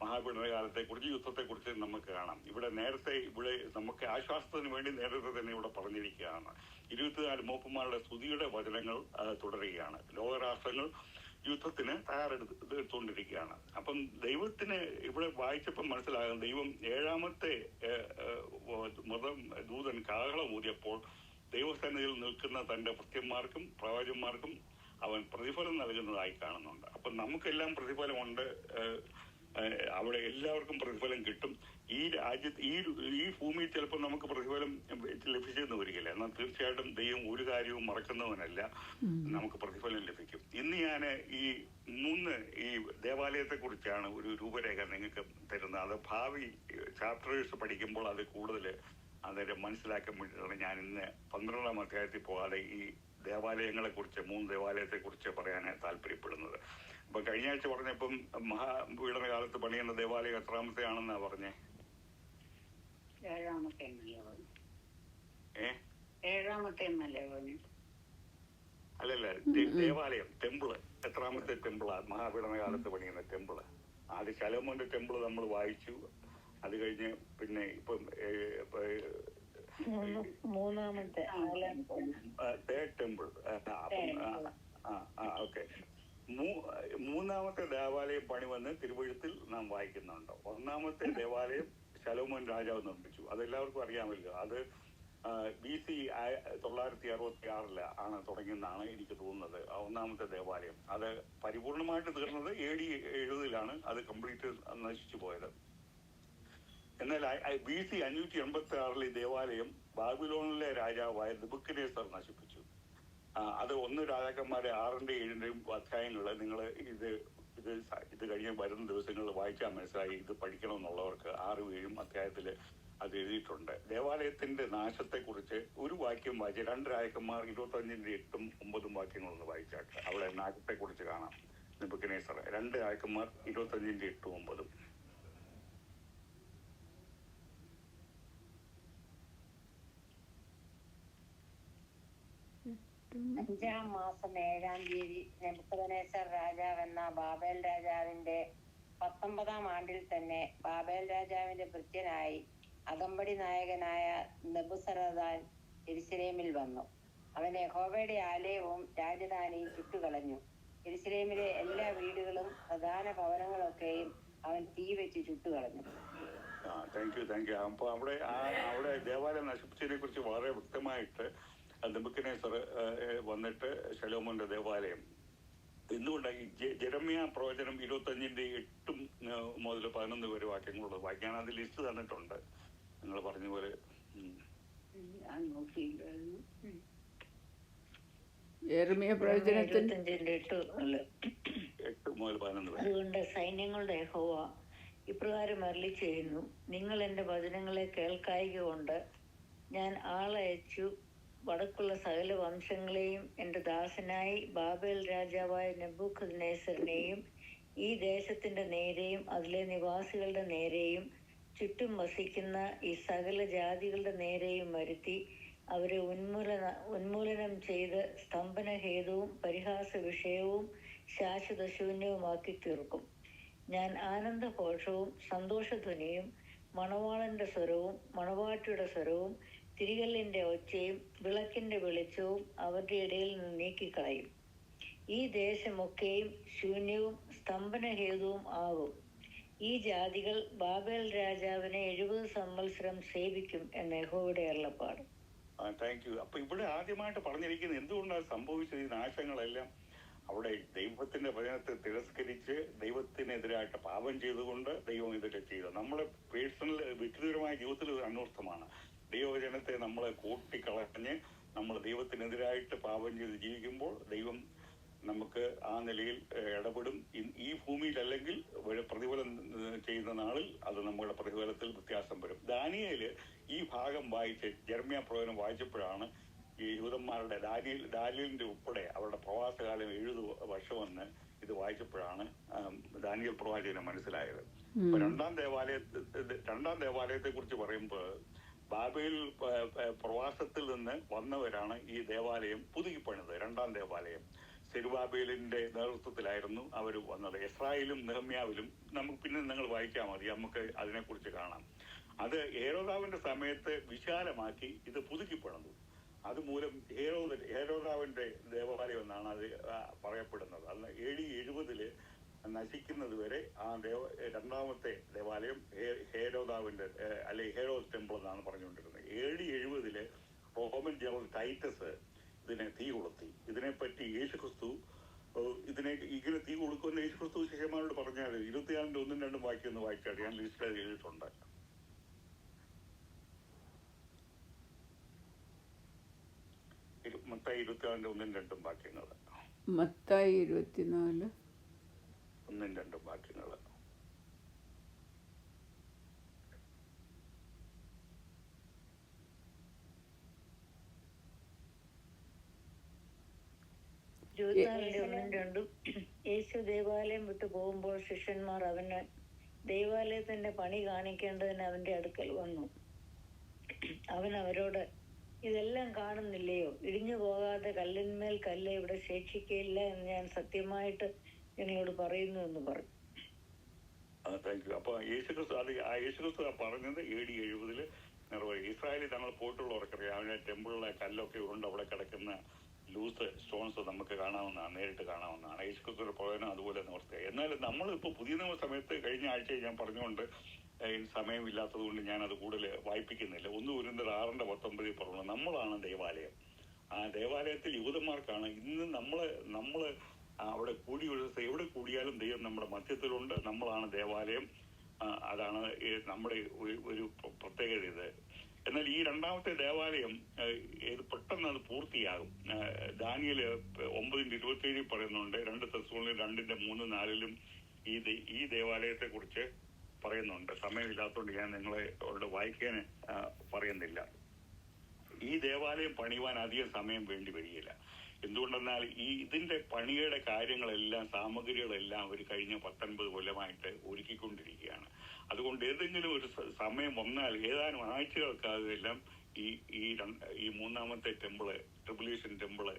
മഹാപീഡനകാലത്തെക്കുറിച്ച്, യുദ്ധത്തെക്കുറിച്ച് നമുക്ക് കാണാം. ഇവിടെ നമുക്ക് ആശ്വാസത്തിന് വേണ്ടി നേരത്തെ തന്നെ ഇവിടെ പറഞ്ഞിരിക്കുകയാണ്. 24 മൂപ്പന്മാരുടെ സ്തുതിയുടെ വചനങ്ങൾ തുടരുകയാണ്. ലോകരാഷ്ട്രങ്ങൾ യുദ്ധത്തിന് തയ്യാറെടുത്തുകൊണ്ടിരിക്കുകയാണ്. അപ്പം ദൈവത്തിന് ഇവിടെ വായിച്ചപ്പം മനസ്സിലാകും, ദൈവം 7ാമത്തെ ദൂതൻ കാഹളം ഊതിയപ്പോൾ ദൈവസന്നിധിയിൽ നിൽക്കുന്ന തന്റെ ഭൃത്യന്മാർക്കും പ്രവാചകന്മാർക്കും അവൻ പ്രതിഫലം നൽകുന്നതായി കാണുന്നുണ്ട്. അപ്പം നമുക്കെല്ലാം പ്രതിഫലമുണ്ട്, അവിടെ എല്ലാവർക്കും പ്രതിഫലം കിട്ടും. ഈ രാജ്യത്ത് ഈ ഭൂമിയിൽ ചിലപ്പോൾ നമുക്ക് പ്രതിഫലം ലഭിച്ചെന്ന് വരികയില്ല. എന്നാൽ തീർച്ചയായിട്ടും ദൈവം ഒരു കാര്യവും മറക്കുന്നവനല്ല, നമുക്ക് പ്രതിഫലം ലഭിക്കും. ഇന്ന് ഞാൻ ഈ 3 ദേവാലയത്തെ കുറിച്ചാണ് ഒരു രൂപരേഖ നിങ്ങൾക്ക് തരുന്നത്. അത് ഭാവി ചാപ്റ്റേഴ്സ് പഠിക്കുമ്പോൾ അത് കൂടുതൽ അന്നേരം മനസ്സിലാക്കാൻ വേണ്ടിയിട്ടാണ് ഞാൻ ഇന്ന് 12ാം അധ്യായത്തിൽ പോകാതെ ഈ ദേവാലയങ്ങളെ കുറിച്ച് 3 ദേവാലയത്തെ കുറിച്ച് പറയാൻ താല്പര്യപ്പെടുന്നത്. അപ്പൊ കഴിഞ്ഞ ആഴ്ച പറഞ്ഞപ്പം മഹാപീഡന കാലത്ത് പണിയുന്ന ദേവാലയം എത്രാമത്തെ ആണെന്നാ പറഞ്ഞേ? 7ാമത്തെ അല്ലല്ല, ദേവാലയം, ടെമ്പിള് എത്രാമത്തെ ടെമ്പിളാ മഹാപീഡന കാലത്ത് പണിയുന്ന ടെമ്പിള്? ആദ്യം ശലോമോന്റെ ടെമ്പിള് നമ്മൾ വായിച്ചു. അത് കഴിഞ്ഞ് പിന്നെ ഇപ്പം 3ാമത്തെ ടെമ്പിൾ. ഓക്കെ, 3ാമത്തെ ദേവാലയം പണി വന്ന് തിരുവഴുത്തിൽ നാം വായിക്കുന്നുണ്ട്. 1ാമത്തെ ദേവാലയം ശലോമോൻ രാജാവ് നിർമ്മിച്ചു. അതെല്ലാവർക്കും അറിയാമല്ലോ. അത് BC 966 ആണ് തുടങ്ങിയെന്നാണ് എനിക്ക് തോന്നുന്നത്. 1ാമത്തെ ദേവാലയം അത് പരിപൂർണമായിട്ട് തീർന്നത് AD 70 അത് കംപ്ലീറ്റ് നശിച്ചു പോയത്. എന്നാൽ BC 586 ഈ ദേവാലയം ബാബിലോണിലെ രാജാവായ നെബൂഖദ്നേസർ നശിപ്പിച്ചു. അത് 1 രാജാക്കന്മാരെ 6ന്റെയും 7ന്റെയും അധ്യായങ്ങള് നിങ്ങൾ ഇത് കഴിഞ്ഞ് വരുന്ന ദിവസങ്ങളിൽ വായിച്ചാൽ മനസ്സിലായി. ഇത് പഠിക്കണമെന്നുള്ളവർക്ക് 6, 7 അധ്യായത്തിൽ അത് എഴുതിയിട്ടുണ്ട്. ദേവാലയത്തിന്റെ നാശത്തെ കുറിച്ച് ഒരു വാക്യം വായിച്ച് 2 രാജാക്കന്മാർ 25ന്റെ 8ഉം 9ഉം വാക്യങ്ങളൊന്ന് വായിച്ചാട്ട് അവിടെ നാശത്തെ കുറിച്ച് കാണാം. നെബൂഖദ്നേസർ 2 രാജാക്കന്മാർ 25ന്റെ 8ഉം 9ഉം. 5ാം മാസം 7ാം തീയതി നെബൂഖദ്നേസർ രാജാവെന്ന ബാബേൽ രാജാവിന്റെ 19ാം ആണ്ടിൽ തന്നെ ബാബേൽ രാജാവിന്റെ ഭൃത്യനായി അകമ്പടി നായകനായ നെബൂസറദാൻ യെരൂശലേമിൽ വന്നു. അവൻ യഹോവയുടെ ആലയവും രാജധാനിയും ചുട്ടുകളഞ്ഞു. യെരൂശലേമിലെ എല്ലാ വീടുകളും പ്രധാന ഭവനങ്ങളൊക്കെയും അവൻ തീ വെച്ച് ചുട്ടുകളഞ്ഞു. Thank you. അപ്പൊ അവിടെ ദേവാലയം നശിപ്പിച്ചതിനെ കുറിച്ച് വളരെ വ്യക്തമായിട്ട് നെബൂഖദ്നേസർ വന്നിട്ട് ശലോമോന്റെ ദേവാലയം എന്തുകൊണ്ടാണ് ജെരമ്യാ പ്രവചനം 25ന്റെ 8 മുതൽ 11 വരെ വാക്യങ്ങളുള്ളത് വായിക്കാൻ അത് ലിസ്റ്റ് തന്നിട്ടുണ്ട്. നിങ്ങൾ പറഞ്ഞ പോലെ യെരമ്യാ പ്രവചനത്തിൽ 8 മുതൽ 11 വരെ. അതുകൊണ്ട് സൈന്യങ്ങളുടെ യഹോവ ഇപ്രകാരം അരുളി ചെയ്യുന്നു, നിങ്ങൾ എന്റെ വചനങ്ങളെ കേൾക്കായ്ക കൊണ്ട് ഞാൻ ആളയച്ചു വടക്കുള്ള സകല വംശങ്ങളെയും എന്റെ ദാസനായി ബാബേൽ രാജാവായ നെബൂഖദ്നേസറിനെയും ഈ ദേശത്തിന്റെ നേരെയും അതിലെ നിവാസികളുടെ നേരെയും ചുറ്റും വസിക്കുന്ന ഈ സകല ജാതികളുടെ നേരെയും വരുത്തി അവരെ ഉന്മൂലനം ചെയ്ത് സ്തംഭനഹേതുവും പരിഹാസ വിഷയവും ശാശ്വത ശൂന്യവുമാക്കി തീർക്കും. ഞാൻ ആനന്ദഘോഷവും സന്തോഷധ്വനിയും മണവാളന്റെ സ്വരവും മണവാട്ടിയുടെ സ്വരവും തിരികല്ലിന്റെ ഒച്ചയും വിളക്കിന്റെ വെളിച്ചവും അവരുടെ ഇടയിൽ നിന്ന് നീക്കിക്കളയും. ഈ ദേശമൊക്കെയും ശൂന്യവും സ്തംഭനഹേതുവും ആകും. ഈ ജാതികൾ ബാബേൽ രാജാവിനെ 70 സംവത്സരം സേവിക്കും എന്ന യഹോവയുടെ അരുളപ്പാട്. Thank you. അപ്പൊ ഇവിടെ ആദ്യമായിട്ട് പറഞ്ഞിരിക്കുന്നത് എന്തുകൊണ്ടാണ് സംഭവിച്ചത്? ഈ നാശങ്ങളെല്ലാം അവിടെ ദൈവത്തിന്റെ വചനത്തെ തിരസ്കരിച്ച് ദൈവത്തിനെതിരായിട്ട് പാപം ചെയ്തുകൊണ്ട് ദൈവം ഇതൊക്കെ ചെയ്തു. നമ്മുടെ പേഴ്സണൽ വ്യക്തിപരമായ ജീവിതത്തിൽ ഒരു അന്വർത്ഥമാണ്. ദൈവവചനത്തെ നമ്മളെ കൂട്ടിക്കളഞ്ഞ് നമ്മൾ ദൈവത്തിനെതിരായിട്ട് പാപം ചെയ്ത് ജീവിക്കുമ്പോൾ ദൈവം നമുക്ക് ആ നിലയിൽ ഇടപെടും. ഈ ഭൂമിയിലല്ലെങ്കിൽ പ്രതിഫലം ചെയ്യുന്ന നാളിൽ അത് നമ്മുടെ പ്രതിഫലത്തിൽ വ്യത്യാസം വരും. ദാനിയേല് ഈ ഭാഗം വായിച്ച് യെരമ്യാ പ്രവചനം വായിച്ചപ്പോഴാണ് ഈ യൂദന്മാരുടെ ദാനിയേലിന്റെ ഉൾപ്പെടെ അവരുടെ പ്രവാസകാലം 70 വർഷമെന്ന് ഇത് വായിച്ചപ്പോഴാണ് ദാനിയേൽ പ്രവാചകന് മനസ്സിലായത്. രണ്ടാം ദേവാലയത്തെ കുറിച്ച് പറയുമ്പോൾ ബാബേൽ പ്രവാസത്തിൽ നിന്ന് വന്നവരാണ് ഈ ദേവാലയം പുതുക്കിപ്പണിത്. രണ്ടാം ദേവാലയം സെരുബാബേലിന്റെ നേതൃത്വത്തിലായിരുന്നു അവർ വന്നത്. എസ്രായേലും നെഹമ്യാവിലും നമുക്ക് പിന്നെ നിങ്ങൾ വായിച്ചാൽ മതി, നമുക്ക് അതിനെക്കുറിച്ച് കാണാം. അത് ഹേരോദാവിന്റെ സമയത്ത് വിശാലമാക്കി ഇത് പുതുക്കിപ്പണിതു. അതുമൂലം ഹേരോദാവിന്റെ ദേവാലയം എന്നാണ് അത് പറയപ്പെടുന്നത്. അന്ന് AD 70 നശിക്കുന്നത് വരെ ആ രണ്ടാമത്തെ ദേവാലയം ഹേരോദാവിന്റെ അല്ലെങ്കിൽ ഹേരോദ് ടെമ്പിൾ എന്നാണ് പറഞ്ഞുകൊണ്ടിരുന്നത്. AD 70 റോമൻ ജനറൽ ടൈറ്റസ് ഇതിനെ തീ കൊളുത്തി. ഇതിനെപ്പറ്റി യേശുക്രിസ്തു ഇങ്ങനെ തീ കൊടുക്കുമെന്ന് യേശുക്രിസ്തു ശിഷ്യന്മാരോട് പറഞ്ഞാൽ 24-ന്റെ 1-2 വാക്യം ഒന്ന് വായിച്ചാൽ ഞാൻ ലിസ്റ്റ് എഴുതിയിട്ടുണ്ട്. മത്തായി 24-ന്റെ 1-2 വാക്യങ്ങൾ. മത്തായി 24 1-2 വാക്യങ്ങൾ. യേശു ദേവാലയം വിട്ടു പോകുമ്പോൾ ശിഷ്യന്മാർ അവന് ദേവാലയത്തിന്റെ പണി കാണിക്കേണ്ടതിന് അവന്റെ അടുക്കൽ വന്നു. അവൻ അവരോട്, ഇതെല്ലാം കാണുന്നില്ലയോ? ഇടിഞ്ഞു പോകാതെ കല്ലിന്മേൽ കല്ല് ഇവിടെ ശേഷിക്കയില്ല എന്ന് ഞാൻ സത്യമായിട്ട് നിങ്ങളോട് പറയുന്നു എന്ന് പറഞ്ഞു. അപ്പൊ യേശുക്രിസ്തു പറഞ്ഞത് AD 70 നിറവേറി. ഇസ്രായേലിൽ തങ്ങൾ പോയിട്ടുള്ളവർക്കറിയാം, അവന്റെ ടെമ്പിളിലെ കല്ലൊക്കെ ഉണ്ട്, അവിടെ കിടക്കുന്ന ലൂസ് സ്റ്റോൺസ് നമുക്ക് കാണാവുന്നതാണ്, നേരിട്ട് കാണാവുന്നതാണ്. യേശുക്രിസ്തുവിന്റെ പ്രവചനം അതുപോലെ നിവർത്തിയായി. എന്നാൽ നമ്മളിപ്പോൾ പുതിയ നിയമ സമയത്ത് കഴിഞ്ഞ ആഴ്ച ഞാൻ പറഞ്ഞുകൊണ്ട് സമയമില്ലാത്തത് കൊണ്ട് ഞാൻ അത് കൂടുതൽ വായിപ്പിക്കുന്നില്ല. 1 കൊരിന്ത്യർ 6:19 പറഞ്ഞു, നമ്മളാണ് ദേവാലയം. ആ ദേവാലയത്തിൽ യൂതന്മാർക്കാണ്. ഇന്ന് നമ്മള് അവിടെ എവിടെ കൂടിയാലും ദൈവം നമ്മുടെ മധ്യത്തിലുണ്ട്. നമ്മളാണ് ദേവാലയം. അതാണ് നമ്മുടെ ഒരു പ്രത്യേകത ഇത്. എന്നാൽ ഈ രണ്ടാമത്തെ ദേവാലയം പെട്ടെന്ന് അത് പൂർത്തിയാകും. ദാനിയേൽ 9:27 പറയുന്നുണ്ട്. 2 തെസ്സലോനിക്കർ 2:3-4 ഈ ദേവാലയത്തെ കുറിച്ച് പറയുന്നുണ്ട്. സമയമില്ലാത്തതുകൊണ്ട് ഞാൻ നിങ്ങളോട് വായിക്കാൻ പറയുന്നില്ല. ഈ ദേവാലയം പണിയുവാൻ അധികം സമയം വേണ്ടി വരികയില്ല. എന്തുകൊണ്ടെന്നാൽ ഇതിന്റെ പണിയുടെ കാര്യങ്ങളെല്ലാം, സാമഗ്രികളെല്ലാം അവർ കഴിഞ്ഞ 19 കൊല്ലമായിട്ട് ഒരുക്കിക്കൊണ്ടിരിക്കുകയാണ്. അതുകൊണ്ട് ഏതെങ്കിലും ഒരു സമയം വന്നാൽ ഏതാനും ആഴ്ചകൾക്കാകെല്ലാം ഈ മൂന്നാമത്തെ ടെമ്പിള്, ട്രിബുലേഷൻ ടെമ്പിള്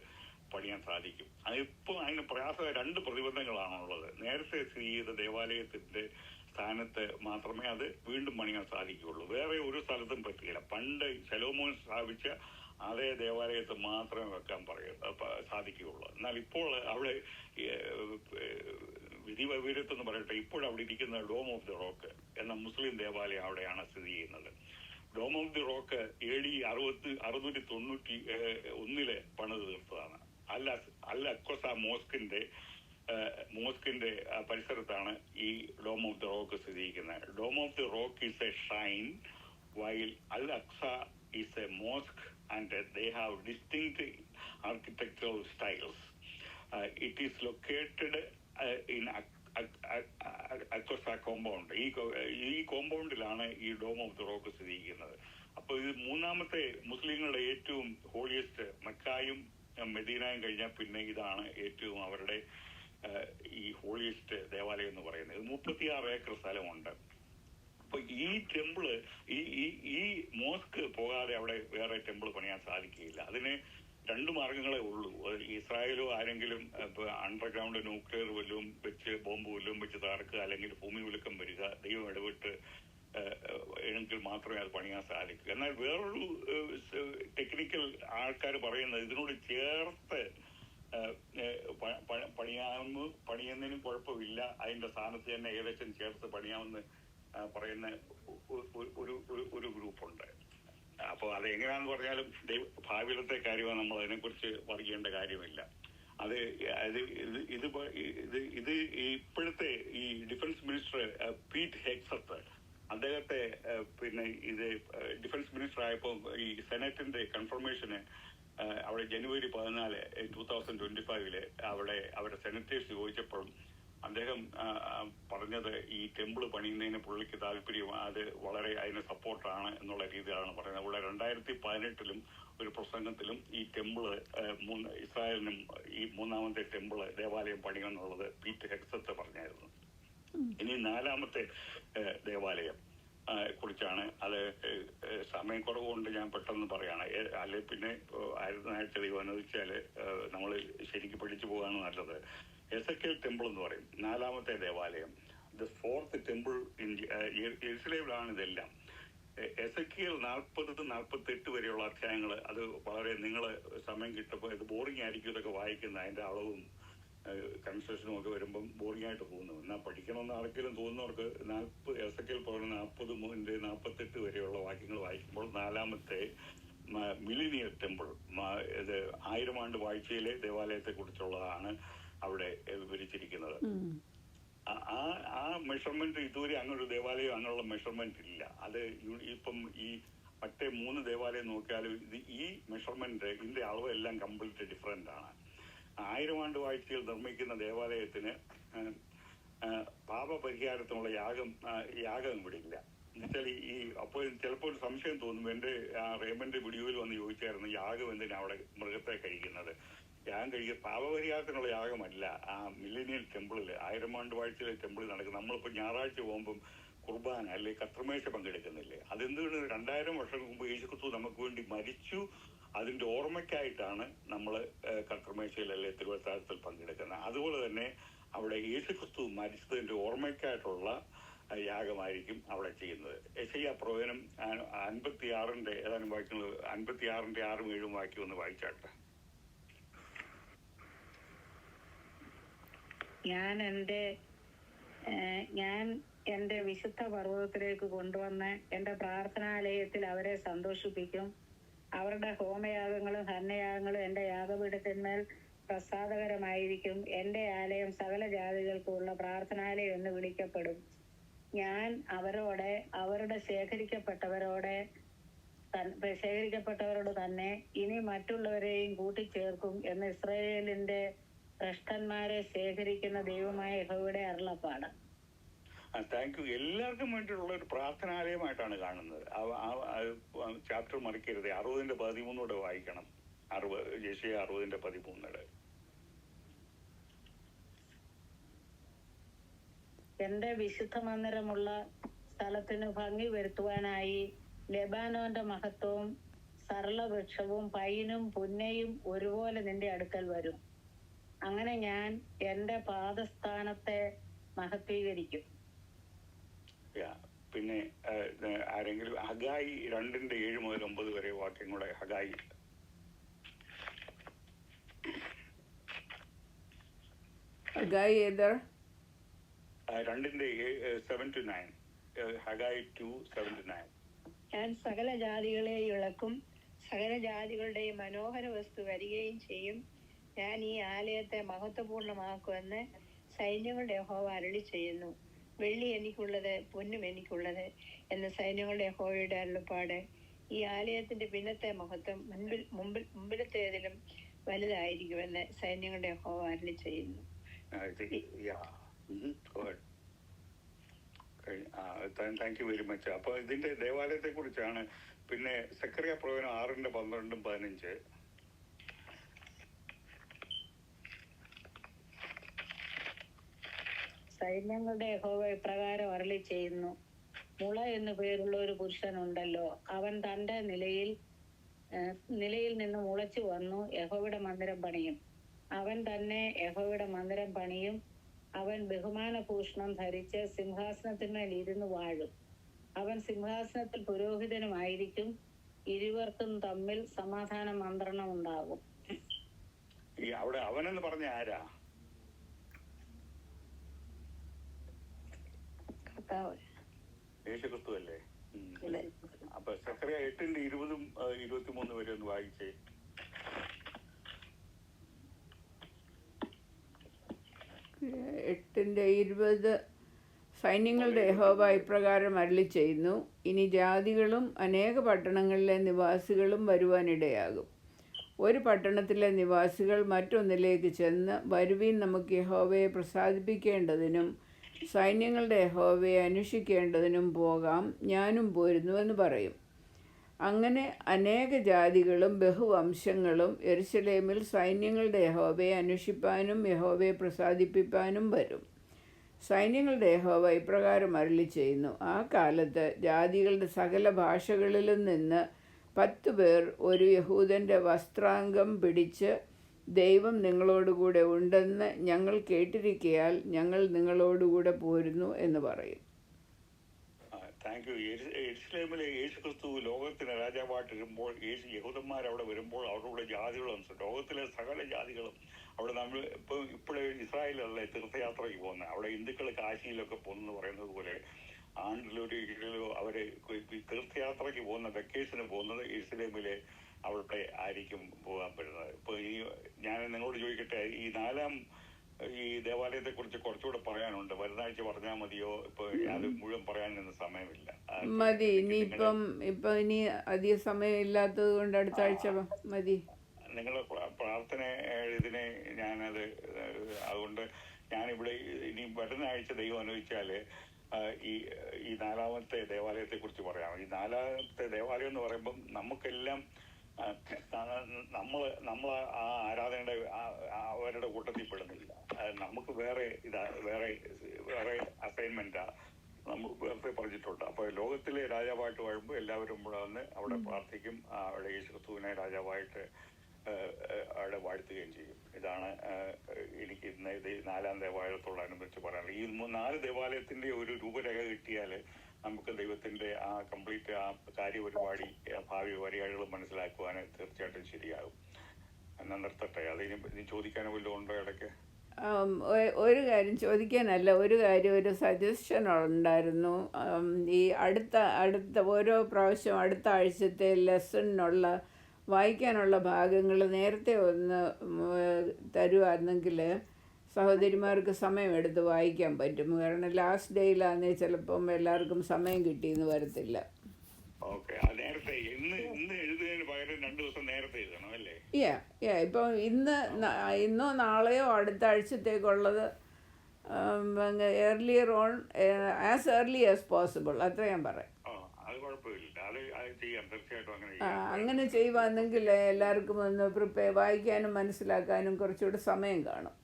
പണിയാൻ സാധിക്കും. അതിപ്പോൾ അതിന് പ്രയാസം 2 പ്രതിബന്ധങ്ങളാണുള്ളത്. നേരത്തെ സ്ഥിതി ചെയ്ത ദേവാലയത്തിന്റെ സ്ഥാനത്ത് മാത്രമേ അത് വീണ്ടും പണിയാൻ സാധിക്കുകയുള്ളൂ. വേറെ ഒരു സ്ഥലത്തും പറ്റുകയില്ല. പണ്ട് ശലോമോൻ സ്ഥാപിച്ച അതേ ദേവാലയത്ത് മാത്രമേ വെക്കാൻ സാധിക്കുകയുള്ളൂ. എന്നാൽ ഇപ്പോൾ അവിടെ വിധിവൈപര്യത്തെന്ന് പറയട്ടെ, ഇപ്പോഴവിടെ ഇരിക്കുന്ന ഡോം ഓഫ് ദി റോക്ക് എന്ന മുസ്ലിം ദേവാലയം അവിടെയാണ് സ്ഥിതി ചെയ്യുന്നത്. Dome of the Rock AD 691 പണിത് തീർത്തതാണ്. അൽ അക്വസ മോസ്കിന്റെ പരിസരത്താണ് ഈ ഡോം ഓഫ് ദി റോക്ക് സ്ഥിതി ചെയ്യുന്നത്. Dome of the Rock is a shrine while Al Aqsa is a mosque and they have distinct architectural styles. It is located in Aqsa compound. ഈ കോമ്പൗണ്ടിലാണ് ഈ ഡോം ഓഫ് ദി റോക്ക് സ്ഥിതി ചെയ്യുന്നത്. അപ്പോൾ ഇത് മൂന്നാമത്തെ മുസ്ലിങ്ങളുടെ ഏറ്റവും ഹോളിയസ്റ്റ്, മക്കായും മെദീനയും കഴിഞ്ഞാൽ പിന്നെ ഇതാണ് ഏറ്റവും അവരുടെ ഈ ഹോളിയസ്റ്റ് ദേവാലയം എന്ന് പറയുന്നത്. 36 ഏക്കർ സ്ഥലമുണ്ട്. അപ്പൊ ഈ ടെമ്പിള് ഈ മോസ്ക് പോകാതെ അവിടെ വേറെ ടെമ്പിൾ പണിയാൻ സാധിക്കുകയില്ല. അതിന് 2 മാർഗങ്ങളെ ഉള്ളൂ. ഇസ്രായേലോ ആരെങ്കിലും അണ്ടർഗ്രൗണ്ട് ന്യൂക്ലിയർ വല്ലതും വെച്ച്, ബോംബ് വല്ലതും വെച്ച് തകർക്കുക, അല്ലെങ്കിൽ ഭൂമി കുലുക്കം വരിക, ദൈവം ഇടപെട്ട് എങ്കിൽ മാത്രമേ അത് പണിയാൻ സാധിക്കൂ. എന്നാൽ വേറൊരു ടെക്നിക്കൽ ആൾക്കാർ പറയുന്നത് ഇതിനോട് ചേർത്ത് പണിയുന്നതിനും കുഴപ്പമില്ല, അതിന്റെ സ്ഥാനത്ത് തന്നെ ഏകദേശം ചേർത്ത് പണിയാമെന്ന് പറയുന്ന ഒരു ഗ്രൂപ്പുണ്ട്. അപ്പോൾ അത് എങ്ങനെയാണെന്ന് പറഞ്ഞാലും ഭാവിയിലത്തെ കാര്യമാണ്, നമ്മൾ അതിനെക്കുറിച്ച് പറയേണ്ട കാര്യമില്ല. ഇത് ഇപ്പോഴത്തെ ഈ ഡിഫൻസ് മിനിസ്റ്റർ പീറ്റ് ഹെഗ്സത്ത്, അദ്ദേഹത്തെ പിന്നെ ഇത് ഡിഫൻസ് മിനിസ്റ്റർ ആയപ്പോൾ ഈ സെനറ്റിന്റെ കൺഫർമേഷന് അവിടെ ജനുവരി 14, 2025 അവിടെ സെനറ്റേഴ്സ് ചോദിച്ചപ്പോഴും അദ്ദേഹം പറഞ്ഞത് ഈ ടെമ്പിൾ പണിയുന്നതിന് പുള്ളിക്ക് താല്പര്യം, അത് വളരെ അതിന് സപ്പോർട്ടാണ് എന്നുള്ള രീതിയിലാണ് പറയുന്നത്. ഇവിടെ 2018 ഒരു പ്രസംഗത്തിലും ഈ ടെമ്പിള് ഇസ്രായേലിനും ഈ മൂന്നാമത്തെ ടെമ്പിള് ദേവാലയം പണിയെന്നുള്ളത് പീറ്റ് ഹെഗ്സത്ത് പറഞ്ഞായിരുന്നു. ഇനി 4ാമത്തെ ദേവാലയം, കുറിച്ചാണ്. അത് സമയക്കുറവ് കൊണ്ട് ഞാൻ പെട്ടെന്ന് പറയാണ്. അല്ലെ പിന്നെ ആയിരത്തിനാഴ്ച ദൈവം അനുവദിച്ചാൽ നമ്മൾ ശരിക്കും പഠിച്ചു പോകാണ് നല്ലത്. എസക്കേൽ ടെമ്പിൾ എന്ന് പറയും, 4ാമത്തെ ദേവാലയം. ദ 4th ടെമ്പിൾ ഇൻ യെരുശലേമിലാണ് ഇതെല്ലാം. എസക്കേൽ 40-48 വരെയുള്ള അധ്യായങ്ങൾ, അത് വളരെ നിങ്ങൾ സമയം കിട്ടുമ്പോൾ ഇത് ബോറിംഗ് ആയിരിക്കും ഇതൊക്കെ വായിക്കുന്നത്. അതിൻ്റെ അളവും കൺസ്ട്രക്ഷനും ഒക്കെ വരുമ്പം ബോറിംഗ് ആയിട്ട് തോന്നും. എന്നാൽ പഠിക്കണമെന്ന് ആർക്കെങ്കിലും തോന്നുന്നവർക്ക് എസക്കേൽ 40-48 വരെയുള്ള വാക്യങ്ങൾ വായിക്കുമ്പോൾ 4ാമത്തെ മില്ലിനിയർ ടെമ്പിൾ, ഇത് 1000 ആണ്ട് വാഴ്ചയിലെ ദേവാലയത്തെ കുറിച്ചുള്ളതാണ് അവിടെ വിവരിച്ചിരിക്കുന്നത്. ആ മെഷർമെന്റ് ഇതുവരെ അങ്ങനൊരു ദേവാലയം അങ്ങനെയുള്ള മെഷർമെന്റ് ഇല്ല. അത് ഇപ്പം ഈ മറ്റേ 3 ദേവാലയം നോക്കിയാലും ഈ മെഷർമെന്റ് ഇതിന്റെ അളവ് എല്ലാം കംപ്ലീറ്റ് ഡിഫറെന്റ് ആണ്. 1000 ആണ്ട് വാഴ്ചയിൽ നിർമ്മിക്കുന്ന ദേവാലയത്തിന് പാപപരിഹാരത്തിനുള്ള യാഗം ഇവിടെ ഇല്ല. എന്നുവെച്ചാൽ ഈ അപ്പോൾ ചിലപ്പോൾ ഒരു സംശയം തോന്നും. എൻ്റെ റേമന്റെ വീഡിയോയിൽ വന്ന് ചോദിച്ചായിരുന്നു, യാഗം എന്തിനാ അവിടെ മൃഗത്തെ കഴിക്കുന്നത്? യാഗം കഴിക്കുക പാപപരിഹാരത്തിനുള്ള യാഗമല്ല. ആ മില്ലേനിയൽ ടെമ്പിളിൽ 1000 ആണ്ട് വാഴ്ചയിലെ ടെമ്പിളിൽ നടക്കുന്നത്. നമ്മളിപ്പോൾ ഞായറാഴ്ച പോകുമ്പം കുർബാന അല്ലെ കർത്തൃമേശ പങ്കെടുക്കുന്നില്ലേ? അതെന്തുകൊണ്ട് 2000 വർഷം മുമ്പ് യേശുക്രിസ്തു നമുക്ക് വേണ്ടി മരിച്ചു, അതിന്റെ ഓർമ്മയ്ക്കായിട്ടാണ് നമ്മൾ കർത്തൃമേശയിൽ അല്ലെ തിരുവത്താഴത്തിൽ പങ്കെടുക്കുന്നത്. അതുപോലെ തന്നെ അവിടെ യേശുക്രിസ്തു മരിച്ചതിന്റെ ഓർമ്മയ്ക്കായിട്ടുള്ള യാഗമായിരിക്കും അവിടെ ചെയ്യുന്നത്. യെശയ്യാ പ്രവചനം 56 ഏതാനും വാക്യങ്ങൾ, 56 6 7 വാക്യം ഒന്ന് വായിച്ചാട്ടെ. ഞാൻ എന്റെ വിശുദ്ധ പർവ്വതത്തിലേക്ക് കൊണ്ടുവന്ന് എന്റെ പ്രാർത്ഥനാലയത്തിൽ അവരെ സന്തോഷിപ്പിക്കും. അവരുടെ ഹോമയാഗങ്ങളും ഹരണയാഗങ്ങളും എന്റെ യാഗപീഠത്തിന്മേൽ പ്രസാദകരമായിരിക്കും. എന്റെ ആലയം സകല ജാതികൾക്കുമുള്ള പ്രാർത്ഥനാലയം എന്ന് വിളിക്കപ്പെടും. ഞാൻ അവരുടെ ശേഖരിക്കപ്പെട്ടവരോട് തന്നെ ഇനി മറ്റുള്ളവരെയും കൂട്ടിച്ചേർക്കും എന്ന് ഇസ്രായേലിന്റെ ഭ്രഷ്ടന്മാരെ ശേഖരിക്കുന്ന ദൈവമായ യഹോവയുടെ അരുളപ്പാട്. Thank you. എല്ലാവർക്കും വേണ്ടിയിട്ടുള്ള ഒരു പ്രാർത്ഥനാലയമായിട്ടാണ് കാണുന്നത്. ചാപ്റ്റർ മറിക്കരുത്. 60-13 വായിക്കണം. യെശയ്യാ 60-13. എന്റെ വിശുദ്ധ മന്ദിരമുള്ള സ്ഥലത്തിന് ഭംഗി വരുത്തുവാനായി ലെബാനോന്റെ മഹത്വവും സരളവൃക്ഷവും പൈനും പുന്നയും ഒരുപോലെ നിന്റെ അടുക്കൽ വരും. അങ്ങനെ ഞാൻ എന്റെ പാദസ്ഥാനത്തെ മഹത്വീകരിക്കും. പിന്നെ ആരെങ്കിലും ഹഗായി 2:7-9 വരെ വാക്യം കൂടെ. ഹഗായി ഏതാ? 2:7-9. ഹഗായി 2:7-9. ഞാൻ സകല ജാതികളെ ഇളക്കും, സകല ജാതികളുടെയും മനോഹര വസ്തു വരികയും ചെയ്യും. ഞാൻ ഈ ആലയത്തെ മഹത്വപൂർണമാക്കുമെന്ന് സൈന്യങ്ങളുടെ യഹോവ അരുളി ചെയ്യുന്നു. വെള്ളി എനിക്കുള്ളത്, പൊന്നും എനിക്കുള്ളത് എന്ന് സൈന്യങ്ങളുടെ യഹോവയുടെ അരുളപ്പാട്. ഈ ആലയത്തിന്റെ പിന്നത്തെ മഹത്വം മുമ്പിലത്തേതിലും വലുതായിരിക്കുമെന്ന് സൈന്യങ്ങളുടെ യഹോവ അരുളി ചെയ്യുന്നു. Thank you very much. അപ്പൊ ഇതിന്റെ ദേവാലയത്തെ കുറിച്ചാണ്. പിന്നെ സെക്കറിയ പ്രവചനം 6:12-15. സൈന്യങ്ങളുടെ യഹോവ ഇപ്രകാരം അരുളി ചെയ്യുന്നു. മുള എന്നു പേരുള്ള ഒരു പുരുഷനുണ്ടല്ലോ, അവൻ തന്റെ നിലയിൽ നിന്ന് മുളച്ചു വന്നു യഹോവയുടെ മന്ദിരം പണിയും. അവൻ തന്നെ യഹോവയുടെ മന്ദിരം പണിയും. അവൻ ബഹുമാനഭൂഷണം ധരിച്ച് സിംഹാസനത്തിന്മേൽ ഇരുന്ന് വാഴും. അവൻ സിംഹാസനത്തിൽ പുരോഹിതനുമായിരിക്കും. ഇരുവർക്കും തമ്മിൽ സമാധാന മന്ത്രണം ഉണ്ടാകും. അവിടെ അവനെന്ന് പറഞ്ഞ ആരാ? യേശുക്രിസ്തു അല്ലേ? അപ്പൊ സെക്കറിയ 8:20-23 വരെ ഒന്ന് വായിച്ചേ. എട്ടിന്റെ 20. സൈന്യങ്ങളുടെ യഹോവ ഇപ്രകാരം അരുളി ചെയ്യുന്നു. ഇനി ജാതികളും അനേക പട്ടണങ്ങളിലെ നിവാസികളും വരുവാനിടയാകും. ഒരു പട്ടണത്തിലെ നിവാസികൾ മറ്റൊന്നിലേക്ക് ചെന്ന്, വരുവീൻ നമുക്ക് യഹോവയെ പ്രസാദിപ്പിക്കേണ്ടതിനും സൈന്യങ്ങളുടെ യഹോവയെ അന്വേഷിക്കേണ്ടതിനും പോകാം, ഞാനും പോരുന്നുവെന്ന് പറയും. അങ്ങനെ അനേക ജാതികളും ബഹുവംശങ്ങളും യെരുശലേമിൽ സൈന്യങ്ങളുടെ യഹോവയെ അന്വേഷിപ്പാനും യഹോവയെ പ്രസാദിപ്പിപ്പാനും വരും. സൈന്യങ്ങളുടെ യഹോവ ഇപ്രകാരം അരുളി ചെയ്യുന്നു, ആ കാലത്ത് ജാതികളുടെ സകല ഭാഷകളിലും നിന്ന് 10 പേർ ഒരു യഹൂദൻ്റെ വസ്ത്രാംഗം പിടിച്ച്, ദൈവം നിങ്ങളോടുകൂടെ ഉണ്ടെന്ന് ഞങ്ങൾ കേട്ടിരിക്കയാൽ ഞങ്ങൾ നിങ്ങളോടുകൂടെ പോരുന്നു എന്ന് പറയും. Thank you. യെരുശലേമിലെ യേശു ക്രിസ്തു ലോകത്തിന് രാജാവായിട്ട് വരുമ്പോൾ യഹൂദന്മാർ അവിടെ വരുമ്പോൾ അവരുടെ ജാതികളും ലോകത്തിലെ സകല ജാതികളും അവിടെ നമ്മൾ ഇപ്പോഴേ ഇസ്രായേലല്ലേ തീർത്ഥയാത്രയ്ക്ക് പോകുന്നത്. അവിടെ ഹിന്ദുക്കൾ കാശിയിലൊക്കെ പോകുന്നത് പറയുന്നത് പോലെ ആണ്ടിലൊരിക്കലോ അവര് തീർത്ഥയാത്രയ്ക്ക് പോകുന്ന വെക്കേഷന് പോകുന്നത് യെരുശലേമിലെ അവിടെ ആയിരിക്കും പോകാൻ പറ്റുന്നത്. ഇപ്പൊ ഈ ഞാൻ നിങ്ങളോട് ചോദിക്കട്ടെ, ഈ ദേവാലയത്തെ കുറിച്ച് കുറച്ചുകൂടെ പറയാനുണ്ട്. വരുന്നാഴ്ച പറഞ്ഞാൽ മതിയോ? ഇപ്പൊ അത് മുഴുവൻ പറയാനൊന്നും സമയമില്ല. മതി. ഇപ്പൊ ഇനി അധിക സമയം ഇല്ലാത്തത് കൊണ്ട് അടുത്ത ആഴ്ച മതി. നിങ്ങളുടെ പ്രാർത്ഥന ഇതിനെ ഞാനത് അതുകൊണ്ട് ഞാനിവിടെ ഇനി വരുന്ന ആഴ്ച ദൈവം അനുവദിച്ചാല് ഈ 4ാമത്തെ ദേവാലയത്തെ കുറിച്ച് പറയാം. ഈ 4ാമത്തെ ദേവാലയം എന്ന് പറയുമ്പം നമുക്കെല്ലാം നമ്മൾ ആ ആരാധനയുടെ അവരുടെ കൂട്ടത്തിൽ പെടുന്നില്ല. നമുക്ക് വേറെ അസൈൻമെന്റാ നമ്മൾ നേരത്തെ പറഞ്ഞിട്ടുണ്ട്. അപ്പൊ ലോകത്തിലെ രാജാവായിട്ട് വരുമ്പോൾ എല്ലാവരും ഇവിടെ വന്ന് അവിടെ പ്രാർത്ഥിക്കും, അവിടെ യേശു ക്രിസ്തുവിനെ രാജാവായിട്ട് അവിടെ വാഴ്ത്തുകയും ചെയ്യും. ഇതാണ് എനിക്ക് ഇന്ന് ഇത് 4ാം ദേവാലയത്തോടനുബന്ധിച്ച് പറയാനുള്ളത്. ഈ 4 ദേവാലയത്തിന്റെ ഒരു രൂപരേഖ കിട്ടിയാൽ നമുക്ക് ദൈവത്തിന്റെ ആ കംപ്ലീറ്റ് ആ കാര്യപരിപാടി ഭാവി വരികകൾ മനസ്സിലാക്കുവാൻ തീർച്ചയായിട്ടും ശരിയാകും. എന്നാ നിർത്തട്ടെ. അതിന് ചോദിക്കാനോ വല്ലതും ഉണ്ടോ ഇടയ്ക്ക്? ഒരു കാര്യം ചോദിക്കാനല്ല, ഒരു സജഷൻ ഉണ്ടായിരുന്നു. ഈ അടുത്ത ഓരോ പ്രാവശ്യം അടുത്ത ആഴ്ചത്തെ ലെസണിനുള്ള വായിക്കാനുള്ള ഭാഗങ്ങൾ നേരത്തെ ഒന്ന് തരുമായിരുന്നെങ്കിൽ സഹോദരിമാർക്ക് സമയമെടുത്ത് വായിക്കാൻ പറ്റും. കാരണം ലാസ്റ്റ് ഡേയിലാണെങ്കിൽ ചിലപ്പം എല്ലാവർക്കും സമയം കിട്ടിയെന്ന് വരത്തില്ല. ഇപ്പം ഇന്നോ നാളെയോ അടുത്ത ആഴ്ചത്തേക്കുള്ളത് earlier on, as early as possible, അത്ര ഞാൻ പറയാം. അങ്ങനെ ചെയ്യുവാണെങ്കിൽ എല്ലാവർക്കും ഒന്ന് വായിക്കാനും മനസ്സിലാക്കാനും കുറച്ചുകൂടെ സമയം കാണും.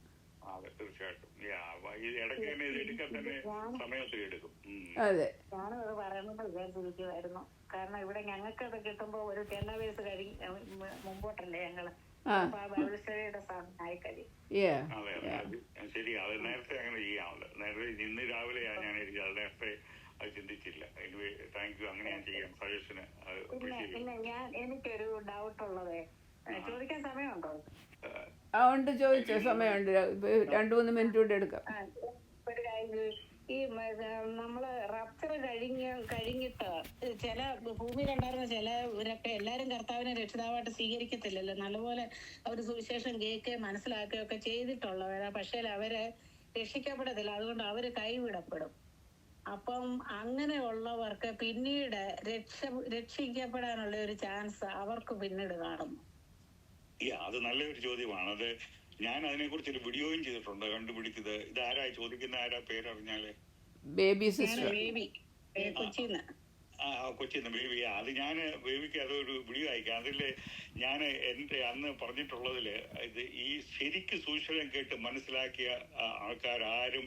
അതെ, ഞാനത് പറയണമെന്ന് വിചാരിച്ചിരിക്കുമായിരുന്നു. കാരണം ഇവിടെ ഞങ്ങൾക്കത് കിട്ടുമ്പോ ഒരു 10 വയസ്സ് മുമ്പോട്ടല്ലേ ഞങ്ങള് ബൈബിൾ സ്റ്റഡിയുടെ സമയമായി കഴിയും. ശരി, അത് നേരത്തെ അങ്ങനെ ചെയ്യാമല്ലോ. നേരത്തെ ഇന്ന് രാവിലെ ഞാൻ നേരത്തെ അത് ചിന്തിച്ചില്ല. Anyway thank you. അങ്ങനെ ഞാൻ ചെയ്യാം. സജഷന് പിന്നെ എനിക്കൊരു ഡൗട്ട് ഉള്ളത്, ചോദിക്കാൻ സമയമുണ്ടോ? ഉണ്ട്, ചോദിച്ചോ. സമയമുണ്ട്. 2-3 മിനിറ്റ് കൂടെ എടുക്കാം. ഒരു കാര്യം, ഈ നമ്മള് റപ്ചർ കഴിഞ്ഞിട്ട് ചില ഭൂമിയിലുണ്ടായിരുന്ന ചിലവരൊക്കെ എല്ലാരും കർത്താവിനെ രക്ഷിതാവായിട്ട് സ്വീകരിക്കത്തില്ലല്ലോ. നല്ലപോലെ അവർ സുവിശേഷം കേൾക്കുകയും മനസ്സിലാക്കുകയും ഒക്കെ ചെയ്തിട്ടുള്ളവരാ. പക്ഷേ അവര് രക്ഷിക്കപ്പെടത്തില്ല. അതുകൊണ്ട് അവര് കൈവിടപ്പെടും. അപ്പം അങ്ങനെയുള്ളവർക്ക് പിന്നീട് രക്ഷിക്കപ്പെടാനുള്ള ഒരു ചാൻസ് അവർക്ക് പിന്നീട് കാണുന്നു. അത് നല്ലൊരു ചോദ്യമാണ്. അത് ഞാൻ അതിനെ കുറിച്ച് ഒരു വീഡിയോയും ചെയ്തിട്ടുണ്ട്. കണ്ടുപിടിച്ചത് ഇത് ആരാ ചോദിക്കുന്ന, ആരാ പേരറിഞ്ഞാല്? ബേബി സിസ്റ്റർ, കൊച്ചിന്ന് ബേബി. അത് ഞാൻ ബേബിക്ക് അതൊരു വീഡിയോ അയക്കാം. അതിൽ ഞാൻ എൻ്റെ അന്ന് പറഞ്ഞിട്ടുള്ളതിൽ ഇത് ഈ ശരിക്ക് സുവിശേഷം കേട്ട് മനസ്സിലാക്കിയ ആൾക്കാരും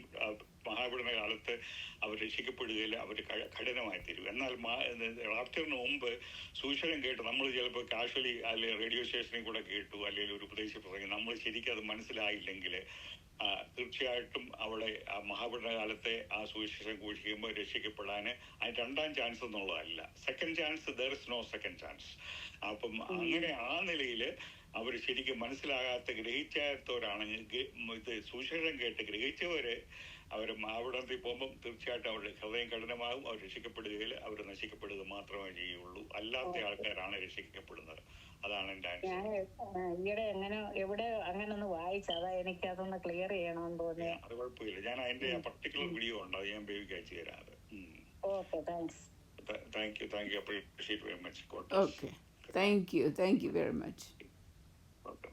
മഹാപീഡന കാലത്ത് അവർ രക്ഷിക്കപ്പെടുകയില്ല, അവർ കഠിനമായി തീരും. എന്നാൽ റാപ്ചറിന് മുമ്പ് സുവിശേഷം കേട്ട് നമ്മൾ ചിലപ്പോൾ കാഷ്വലി അല്ലെങ്കിൽ റേഡിയോ സ്റ്റേഷനിൽ കൂടെ കേട്ടു, അല്ലെങ്കിൽ ഒരു ഉപദേശ പ്രസംഗം, നമ്മൾ ശരിക്കും അത് മനസ്സിലായില്ലെങ്കിൽ തീർച്ചയായിട്ടും അവിടെ ആ മഹാപീഡന കാലത്തെ ആ സുവിശേഷം ഘോഷിക്കുമ്പോൾ രക്ഷിക്കപ്പെടാൻ അതിന് 2ാം ചാൻസ് എന്നുള്ളതല്ല, second chance. There is no second chance. അപ്പം അങ്ങനെ ആ നിലയിൽ അവർ ശരിക്കും മനസ്സിലാകാത്ത ഗ്രഹിച്ചാത്തവരാണെങ്കിൽ ഇത് സുവിശേഷം കേട്ട് ഗ്രഹിച്ചവരെ അവർ മഹാപീഡനത്തിൽ പോകുമ്പം തീർച്ചയായിട്ടും അവരുടെ ഹൃദയം കഠിനമാകും. അവർ രക്ഷിക്കപ്പെടുകയിൽ അവർ നശിക്കപ്പെടുക മാത്രമേ ചെയ്യുള്ളൂ. അല്ലാത്ത ആൾക്കാരാണ് രക്ഷിക്കപ്പെടുന്നത്. അതാണ് എൻ്റെ ആൻസർ. ഈയിടെ എവിടെ അങ്ങനെ ഒന്ന് വായിച്ചതാ, എനിക്ക് അതൊന്ന് ക്ലിയർ ചെയ്യണമെന്ന് തോന്നി. അത് കുഴപ്പമില്ല. ഞാൻ അതിന്റെ പർട്ടിക്കുലർ വീഡിയോ ഉണ്ട്, അത് ഞാൻ ബേബിക്ക് അയച്ചു തരാം. അത് okay, thanks. Thank you. Appreciate very much. Okay, thank you very much. Okay.